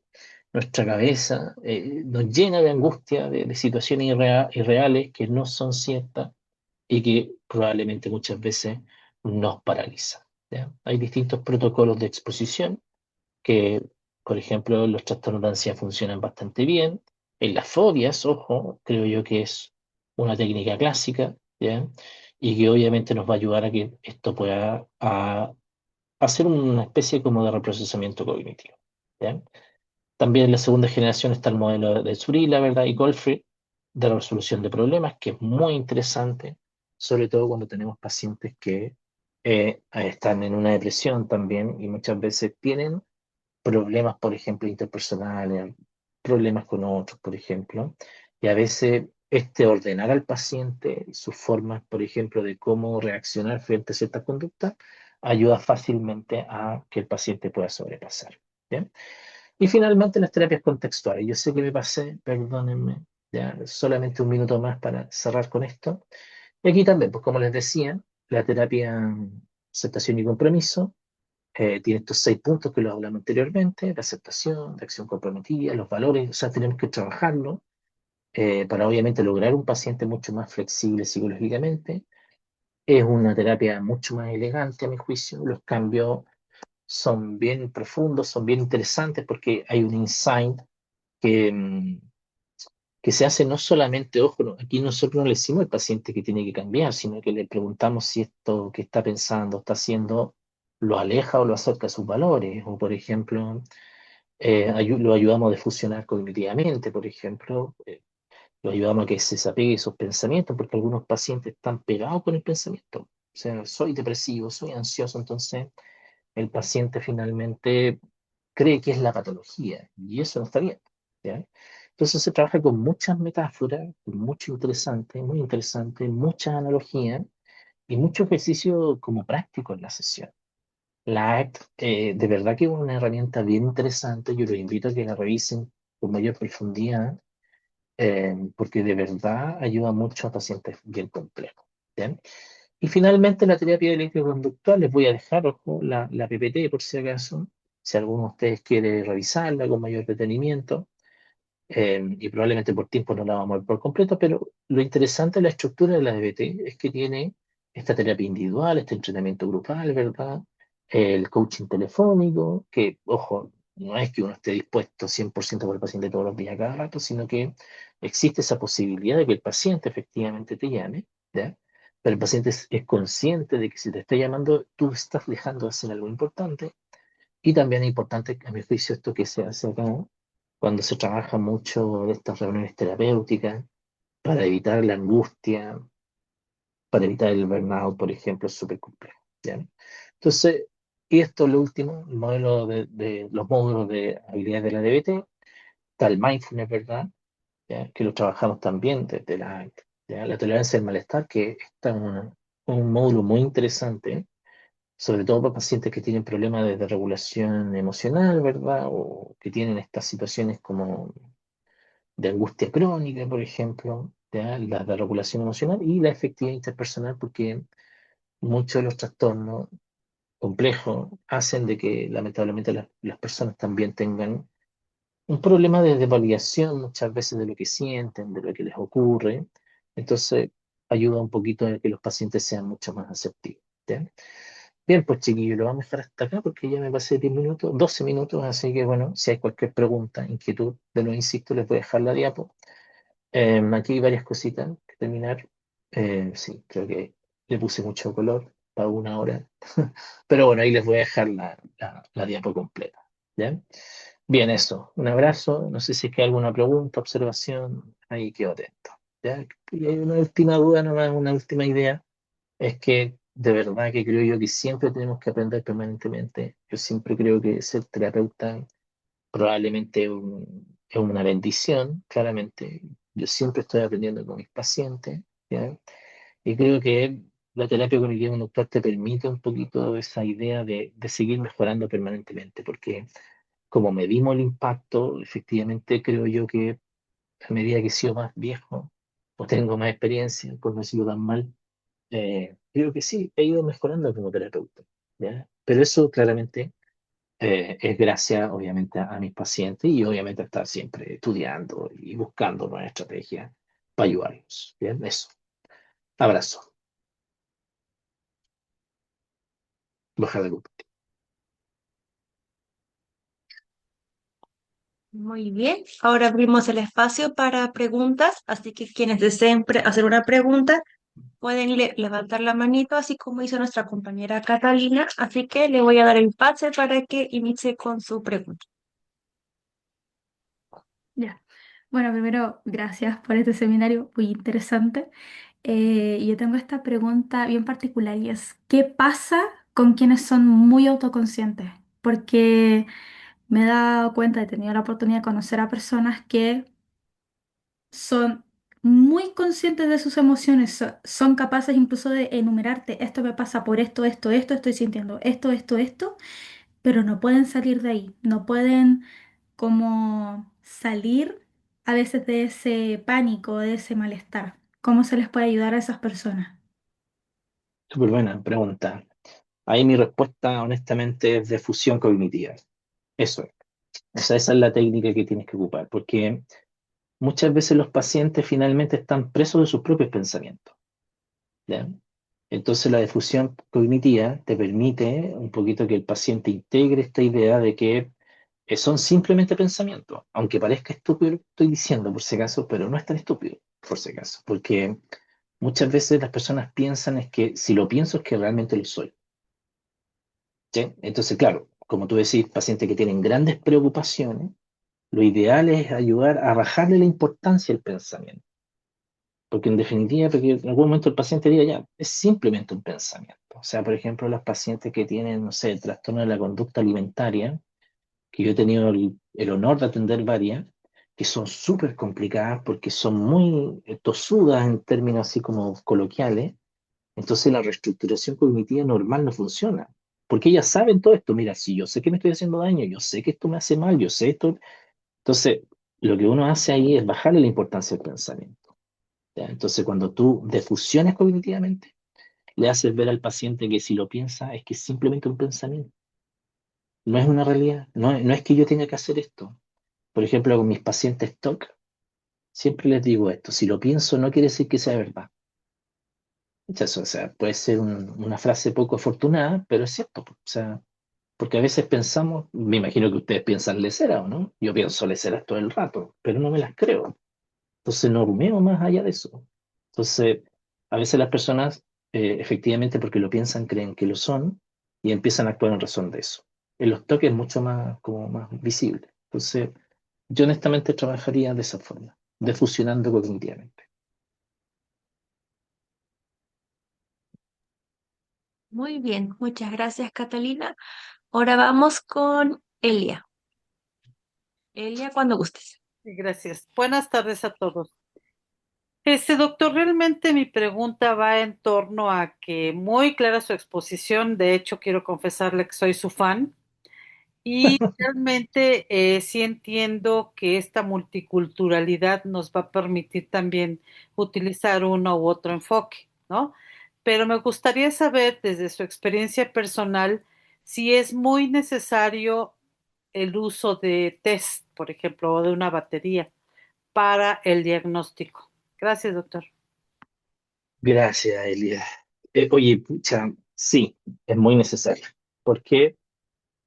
nuestra cabeza nos llena de angustia, de situaciones irreales que no son ciertas y que probablemente muchas veces nos paralizan. ¿Ya? Hay distintos protocolos de exposición que, por ejemplo, los trastornos de ansiedad funcionan bastante bien. En las fobias, ojo, creo yo que es una técnica clásica, ¿ya? Y que obviamente nos va a ayudar a que esto pueda hacer una especie como de reprocesamiento cognitivo. ¿Ya? También en la segunda generación está el modelo de Zurila, ¿verdad? Y Goldfried, de resolución de problemas, que es muy interesante, sobre todo cuando tenemos pacientes que están en una depresión también y muchas veces tienen problemas, por ejemplo, interpersonales, problemas con otros, por ejemplo, y a veces ordenar al paciente sus formas, por ejemplo, de cómo reaccionar frente a ciertas conductas, ayuda fácilmente a que el paciente pueda sobrepasar. ¿Bien? Y finalmente las terapias contextuales. Yo sé que me pasé, perdónenme, ya solamente un minuto más para cerrar con esto. Y aquí también, pues como les decía, la terapia aceptación y compromiso tiene estos 6 puntos que los hablamos anteriormente, de aceptación, de acción comprometida, los valores, o sea, tenemos que trabajarlo para obviamente lograr un paciente mucho más flexible psicológicamente. Es una terapia mucho más elegante a mi juicio, los cambios son bien profundos, son bien interesantes porque hay un insight que, que se hace no solamente, ojo, aquí nosotros no le decimos al paciente que tiene que cambiar, sino que le preguntamos si esto que está pensando, está haciendo, lo aleja o lo acerca a sus valores, o por ejemplo, lo ayudamos a fusionar cognitivamente, por ejemplo, lo ayudamos a que se desapegue de esos pensamientos, porque algunos pacientes están pegados con el pensamiento. O sea, soy depresivo, soy ansioso, entonces el paciente finalmente cree que es la patología y eso no está bien. ¿Ya? Entonces se trabaja con muchas metáforas, mucho interesante, muy interesante, muchas analogías y mucho ejercicio como práctico en la sesión. La ACT de verdad que es una herramienta bien interesante, yo los invito a que la revisen con mayor profundidad porque de verdad ayuda mucho a pacientes bien complejos. ¿Bien? Y finalmente la terapia electroconductual, les voy a dejar ojo, la PPT por si acaso, si alguno de ustedes quiere revisarla con mayor detenimiento, y probablemente por tiempo no la vamos a ver por completo, pero lo interesante de la estructura de la DBT es que tiene esta terapia individual, este entrenamiento grupal, ¿verdad? El coaching telefónico, que, ojo, no es que uno esté dispuesto 100% por el paciente todos los días cada rato, sino que existe esa posibilidad de que el paciente efectivamente te llame, ¿ya? Pero el paciente es consciente de que si te está llamando, tú estás dejando de hacer algo importante y también es importante, a mi juicio, esto que se hace acá, cuando se trabaja mucho en estas reuniones terapéuticas, para evitar la angustia, para evitar el burnout, por ejemplo, es súper complejo. ¿Ya? Entonces, y esto es lo último, el modelo de los módulos de habilidades de la DBT, está el mindfulness, ¿verdad? ¿Ya? Que lo trabajamos también desde la tolerancia al malestar, que está en un módulo muy interesante, sobre todo para pacientes que tienen problemas de regulación emocional, ¿verdad? O que tienen estas situaciones como de angustia crónica, por ejemplo, ¿ya? La de regulación emocional y la efectividad interpersonal, porque muchos de los trastornos complejos hacen de que lamentablemente las personas también tengan un problema de validación muchas veces de lo que sienten, de lo que les ocurre. Entonces, ayuda un poquito a que los pacientes sean mucho más asertivos. ¿Ya? Bien, pues chiquillos, lo vamos a dejar hasta acá porque ya me pasé 10 minutos, 12 minutos, así que bueno, si hay cualquier pregunta, inquietud, de lo insisto, les voy a dejar la diapo. Aquí hay varias cositas que terminar. Sí, creo que le puse mucho color para 1 hora, pero bueno, ahí les voy a dejar la diapo completa. ¿Ya? Bien, eso, un abrazo, no sé si es que hay alguna pregunta, observación, ahí quedo atento. ¿Ya? Y hay una última duda, nomás, una última idea es que de verdad que creo yo que siempre tenemos que aprender permanentemente. Yo siempre creo que ser terapeuta probablemente es una bendición, claramente. Yo siempre estoy aprendiendo con mis pacientes, ¿ya? Y creo que la terapia cognitiva conductual te permite un poquito esa idea de seguir mejorando permanentemente, porque como medimos el impacto, efectivamente creo yo que a medida que he sido más viejo o tengo más experiencia, pues no he sido tan mal, creo que sí, he ido mejorando como terapeuta, ¿ya? Pero eso claramente es gracias, obviamente, a mis pacientes y obviamente a estar siempre estudiando y buscando nuevas estrategias para ayudarlos. Bien, eso. Abrazo. Baja de grupo. Muy bien, ahora abrimos el espacio para preguntas, así que quienes deseen hacer una pregunta pueden levantar la manito, así como hizo nuestra compañera Catalina, así que le voy a dar el pase para que inicie con su pregunta. Ya. Bueno, primero, gracias por este seminario muy interesante. Y yo tengo esta pregunta bien particular y es, ¿qué pasa con quienes son muy autoconscientes? Porque me he dado cuenta, he tenido la oportunidad de conocer a personas que son muy conscientes de sus emociones, son capaces incluso de enumerarte, esto me pasa por esto, esto, estoy sintiendo esto, pero no pueden salir de ahí, no pueden como salir a veces de ese pánico, de ese malestar. ¿Cómo se les puede ayudar a esas personas? Súper buena pregunta. Ahí mi respuesta, honestamente, es de fusión cognitiva. Eso es. O sea, esa es la técnica que tienes que ocupar, porque muchas veces los pacientes finalmente están presos de sus propios pensamientos. ¿Ya? Entonces la difusión cognitiva te permite un poquito que el paciente integre esta idea de que son simplemente pensamientos, aunque parezca estúpido lo que estoy diciendo por si acaso, pero no es tan estúpido por si acaso, porque muchas veces las personas piensan es que si lo pienso es que realmente lo soy. ¿Sí? Entonces, claro, como tú decís, pacientes que tienen grandes preocupaciones, lo ideal es ayudar a bajarle la importancia al pensamiento. Porque en definitiva, porque en algún momento el paciente diga ya, es simplemente un pensamiento. O sea, por ejemplo, las pacientes que tienen, no sé, trastorno de la conducta alimentaria, que yo he tenido el honor de atender varias, que son súper complicadas porque son muy tosudas en términos así como coloquiales. Entonces la reestructuración cognitiva normal no funciona. Porque ellas saben todo esto. Mira, si yo sé que me estoy haciendo daño, yo sé que esto me hace mal, yo sé esto. Entonces, lo que uno hace ahí es bajarle la importancia al pensamiento. ¿Ya? Entonces, cuando tú defusiones cognitivamente, le haces ver al paciente que si lo piensa es que es simplemente un pensamiento, no es una realidad, no es que yo tenga que hacer esto. Por ejemplo, con mis pacientes TOC, siempre les digo esto, si lo pienso no quiere decir que sea verdad. O sea, puede ser una frase poco afortunada, pero es cierto. O sea, porque a veces pensamos, me imagino que ustedes piensan leceras, ¿o no? Yo pienso leceras todo el rato, pero no me las creo. Entonces no rumeo más allá de eso. Entonces, a veces las personas, efectivamente, porque lo piensan, creen que lo son y empiezan a actuar en razón de eso. En los toques es mucho más, como más visible. Entonces, yo honestamente trabajaría de esa forma, defusionando cognitivamente. Muy bien, muchas gracias, Catalina. Ahora vamos con Elia. Elia, cuando gustes. Sí, gracias. Buenas tardes a todos. Doctor, realmente mi pregunta va en torno a que muy clara su exposición, de hecho quiero confesarle que soy su fan y realmente sí entiendo que esta multiculturalidad nos va a permitir también utilizar uno u otro enfoque, ¿no? Pero me gustaría saber desde su experiencia personal si es muy necesario el uso de test, por ejemplo, o de una batería para el diagnóstico. Gracias, doctor. Gracias, Elia. Oye, pucha, sí, es muy necesario. ¿Por qué?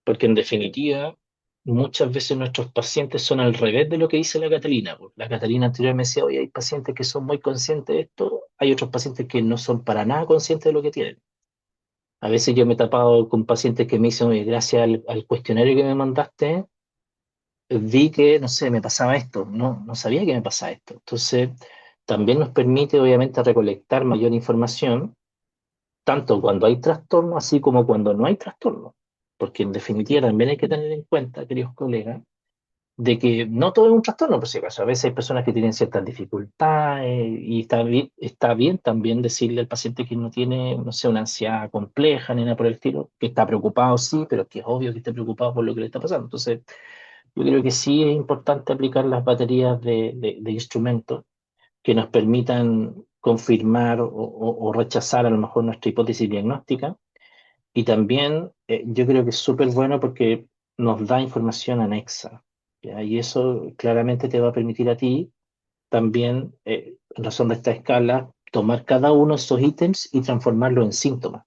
Porque en definitiva, muchas veces nuestros pacientes son al revés de lo que dice la Catalina. Pues. La Catalina anterior me decía, oye, hay pacientes que son muy conscientes de esto, hay otros pacientes que no son para nada conscientes de lo que tienen. A veces yo me he tapado con pacientes que me dicen, oye, gracias al cuestionario que me mandaste, vi que, no sé, me pasaba esto, no sabía que me pasaba esto. Entonces, también nos permite, obviamente, recolectar mayor información tanto cuando hay trastorno así como cuando no hay trastorno. Porque en definitiva también hay que tener en cuenta, queridos colegas, de que no todo es un trastorno, por si acaso. A veces hay personas que tienen ciertas dificultades y está bien también decirle al paciente que no tiene, no sé, una ansiedad compleja ni nada por el estilo, que está preocupado, sí, pero que es obvio que esté preocupado por lo que le está pasando. Entonces, yo creo que sí es importante aplicar las baterías de instrumentos que nos permitan confirmar o rechazar a lo mejor nuestra hipótesis diagnóstica. Y también yo creo que es súper bueno porque nos da información anexa. ¿Ya? Y eso claramente te va a permitir a ti también, en razón de esta escala, tomar cada uno de esos ítems y transformarlo en síntomas.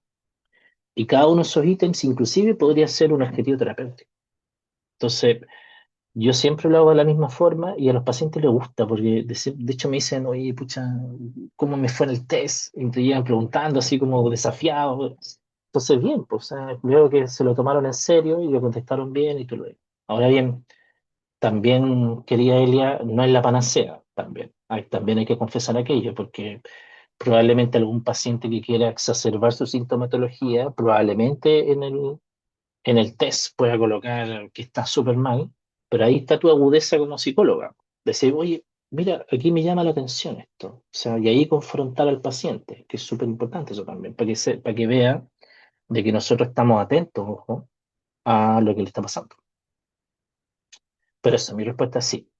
Y cada uno de esos ítems inclusive podría ser un adjetivo terapéutico. Entonces, yo siempre lo hago de la misma forma y a los pacientes les gusta, porque de hecho me dicen, oye, pucha, ¿cómo me fue en el test? Y te llegan preguntando así como desafiados. Entonces, bien, pues, o sea, veo que se lo tomaron en serio y lo contestaron bien y todo lo demás. Ahora bien, también, querida Elia, no es la panacea, también. También hay que confesar aquello, porque probablemente algún paciente que quiera exacerbar su sintomatología, probablemente en el test pueda colocar que está súper mal, pero ahí está tu agudeza como psicóloga. Decir, oye, mira, aquí me llama la atención esto. O sea, y ahí confrontar al paciente, que es súper importante eso también, para que vea de que nosotros estamos atentos, ojo, a lo que le está pasando. Pero eso, mi respuesta es sí.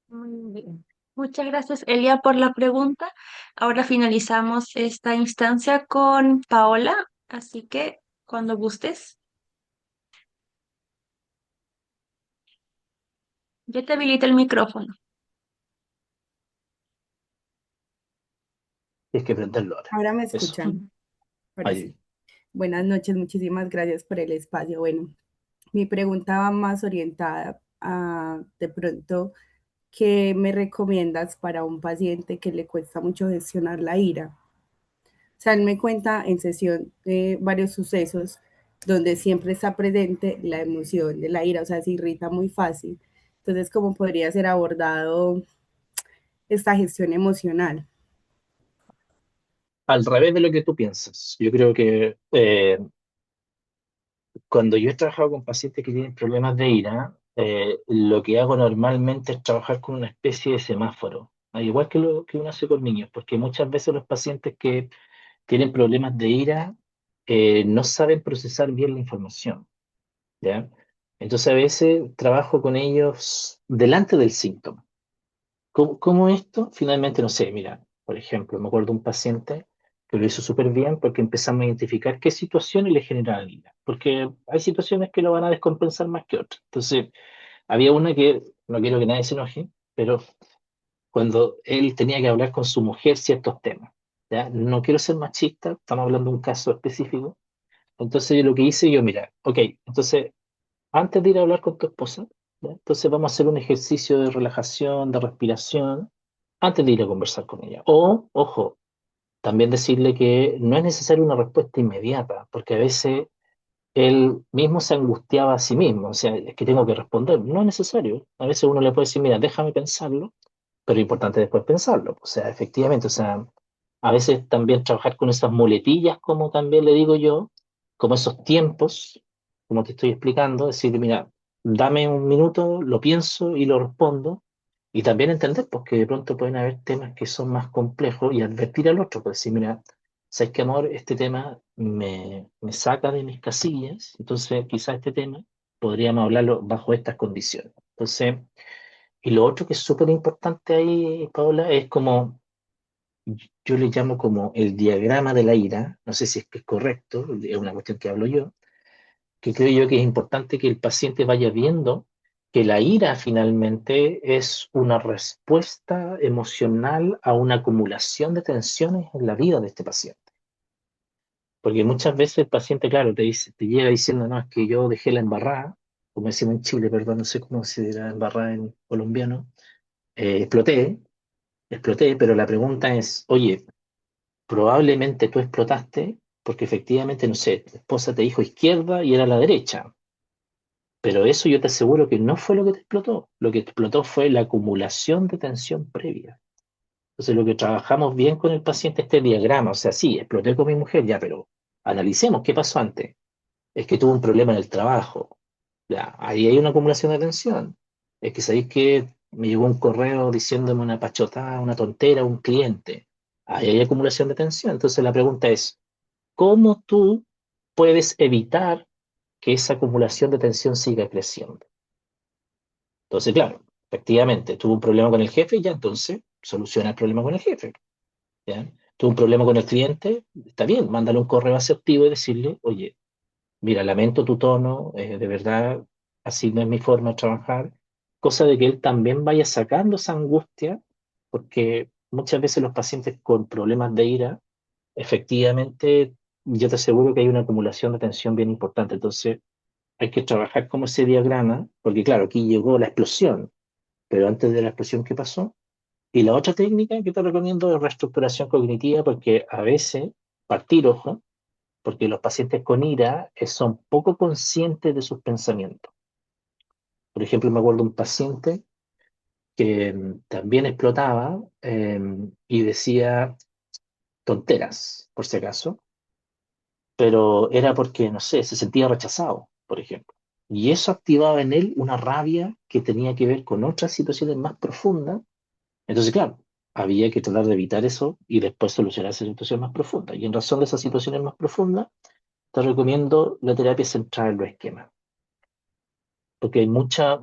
Muy bien. Muchas gracias, Elia, por la pregunta. Ahora finalizamos esta instancia con Paola, así que cuando gustes, yo te habilito el micrófono. Tienes que prenderlo ahora. Ahora me Eso. escuchan, ahora Ahí. sí. Buenas noches, muchísimas gracias por el espacio. Bueno, mi pregunta va más orientada a, de pronto, ¿qué me recomiendas para un paciente que le cuesta mucho gestionar la ira? O sea, él me cuenta en sesión varios sucesos donde siempre está presente la emoción de la ira, o sea, se irrita muy fácil. Entonces, ¿cómo podría ser abordado esta gestión emocional? Al revés de lo que tú piensas. Yo creo que cuando yo he trabajado con pacientes que tienen problemas de ira, lo que hago normalmente es trabajar con una especie de semáforo, al igual que lo que uno hace con niños, porque muchas veces los pacientes que tienen problemas de ira no saben procesar bien la información, ¿ya? Entonces a veces trabajo con ellos delante del síntoma. ¿Cómo esto? Finalmente, no sé, mira, por ejemplo, me acuerdo de un paciente que lo hizo súper bien porque empezamos a identificar qué situaciones le generan ira, porque hay situaciones que lo van a descompensar más que otras. Entonces, había una que, no quiero que nadie se enoje, pero cuando él tenía que hablar con su mujer ciertos temas, ¿ya? No quiero ser machista, estamos hablando de un caso específico. Entonces, yo lo que hice, yo, mira, ok, entonces antes de ir a hablar con tu esposa, ¿ya? Entonces vamos a hacer un ejercicio de relajación, de respiración, antes de ir a conversar con ella. O, ojo, también decirle que no es necesaria una respuesta inmediata, porque a veces él mismo se angustiaba a sí mismo, o sea, es que tengo que responder. No es necesario. A veces uno le puede decir, mira, déjame pensarlo, pero es importante después pensarlo. O sea, efectivamente, o sea, a veces también trabajar con esas muletillas, como también le digo yo, como esos tiempos, como te estoy explicando, decir, mira, dame un minuto, lo pienso y lo respondo. Y también entender, porque de pronto pueden haber temas que son más complejos y advertir al otro, pues decir, mira, ¿sabes qué, amor? Este tema me saca de mis casillas, entonces quizás este tema podríamos hablarlo bajo estas condiciones. Entonces, y lo otro que es súper importante ahí, Paola, es como, yo le llamo como el diagrama de la ira, no sé si es que es correcto, es una cuestión que hablo yo, que creo yo que es importante que el paciente vaya viendo que la ira finalmente es una respuesta emocional a una acumulación de tensiones en la vida de este paciente. Porque muchas veces el paciente, claro, te dice, te llega diciendo, no, es que yo dejé la embarrada, como decimos en Chile, perdón, no sé cómo se dirá embarrada en colombiano, exploté, exploté, pero la pregunta es, oye, probablemente tú explotaste porque efectivamente, no sé, tu esposa te dijo izquierda y era la derecha, pero eso yo te aseguro que no fue lo que te explotó, lo que te explotó fue la acumulación de tensión previa. Entonces, lo que trabajamos bien con el paciente es este diagrama, o sea, sí, exploté con mi mujer, ya, pero analicemos qué pasó antes. Es que tuvo un problema en el trabajo. Ya, ahí hay una acumulación de tensión. Es que sabéis que me llegó un correo diciéndome una pachotada, una tontera, un cliente. Ahí hay acumulación de tensión. Entonces la pregunta es, ¿cómo tú puedes evitar que esa acumulación de tensión siga creciendo? Entonces, claro, efectivamente, tuvo un problema con el jefe, ya entonces soluciona el problema con el jefe. ¿Ya? Tuvo un problema con el cliente, está bien, mándale un correo asertivo y decirle, oye, mira, lamento tu tono, de verdad, así no es mi forma de trabajar, cosa de que él también vaya sacando esa angustia, porque muchas veces los pacientes con problemas de ira, efectivamente, yo te aseguro que hay una acumulación de tensión bien importante, entonces hay que trabajar como ese diagrama, porque claro, aquí llegó la explosión, pero antes de la explosión, ¿qué pasó? Y la otra técnica que te recomiendo es reestructuración cognitiva, porque a veces, partir, ojo, porque los pacientes con ira son poco conscientes de sus pensamientos. Por ejemplo, me acuerdo de un paciente que también explotaba y decía tonteras, por si acaso, pero era porque, no sé, se sentía rechazado, por ejemplo. Y eso activaba en él una rabia que tenía que ver con otras situaciones más profundas. Entonces, claro, había que tratar de evitar eso y después solucionar esa situación más profunda. Y en razón de esas situaciones más profundas, te recomiendo la terapia centrada en los esquemas. Porque hay muchos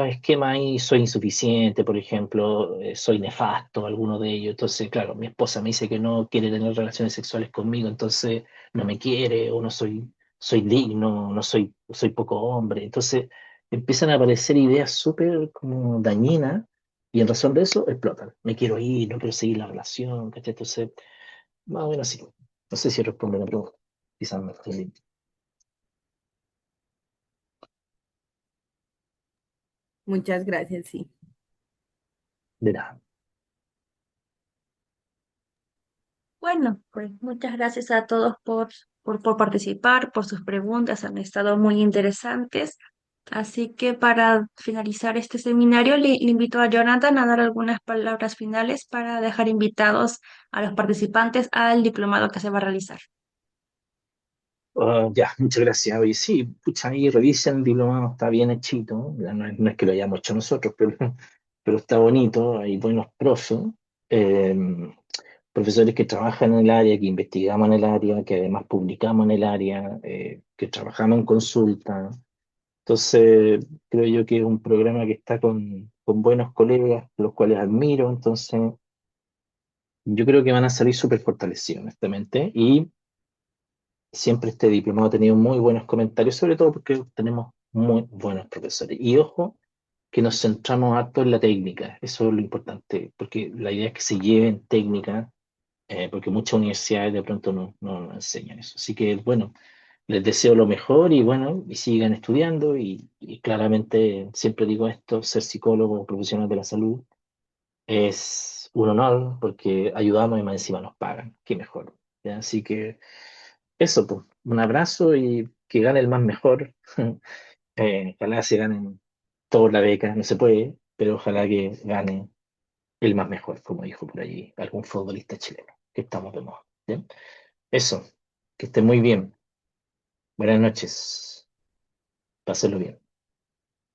esquemas ahí, soy insuficiente, por ejemplo, soy nefasto, alguno de ellos. Entonces, claro, mi esposa me dice que no quiere tener relaciones sexuales conmigo, entonces no me quiere, o no soy digno, no soy poco hombre. Entonces, empiezan a aparecer ideas súper como dañinas, y en razón de eso explotan. Me quiero ir, no quiero seguir la relación, ¿cachai? Entonces, más o menos así. No sé si responde la pregunta. Quizás me estoy Muchas gracias, sí. de nada. Bueno, pues muchas gracias a todos por participar, por sus preguntas, han estado muy interesantes. Así que para finalizar este seminario, le invito a Jonathan a dar algunas palabras finales para dejar invitados a los participantes al diplomado que se va a realizar. Ya, muchas gracias. Oye, sí, pucha, ahí revisen el diplomado, está bien hechito. Ya no es que lo hayamos hecho nosotros, pero está bonito. Hay buenos profes, eh, profesores que trabajan en el área, que investigamos en el área, que además publicamos en el área, que trabajamos en consulta. Entonces, creo yo que es un programa que está con buenos colegas, los cuales admiro. Entonces, yo creo que van a salir súper fortalecidos, honestamente. Y siempre este diplomado ha tenido muy buenos comentarios, sobre todo porque tenemos muy buenos profesores. Y ojo, que nos centramos harto en la técnica, eso es lo importante, porque la idea es que se lleven técnica, porque muchas universidades de pronto no enseñan eso. Así que bueno, les deseo lo mejor y bueno, y sigan estudiando y claramente siempre digo esto, ser psicólogo o profesional de la salud es un honor porque ayudamos y más encima nos pagan, qué mejor. ¿Ya? Así que eso, pues, un abrazo y que gane el más mejor. Ojalá se ganen toda la beca, no se puede, pero ojalá que gane el más mejor, como dijo por allí algún futbolista chileno, que estamos de moda. ¿Bien? Eso, que esté muy bien. Buenas noches. Pásenlo bien.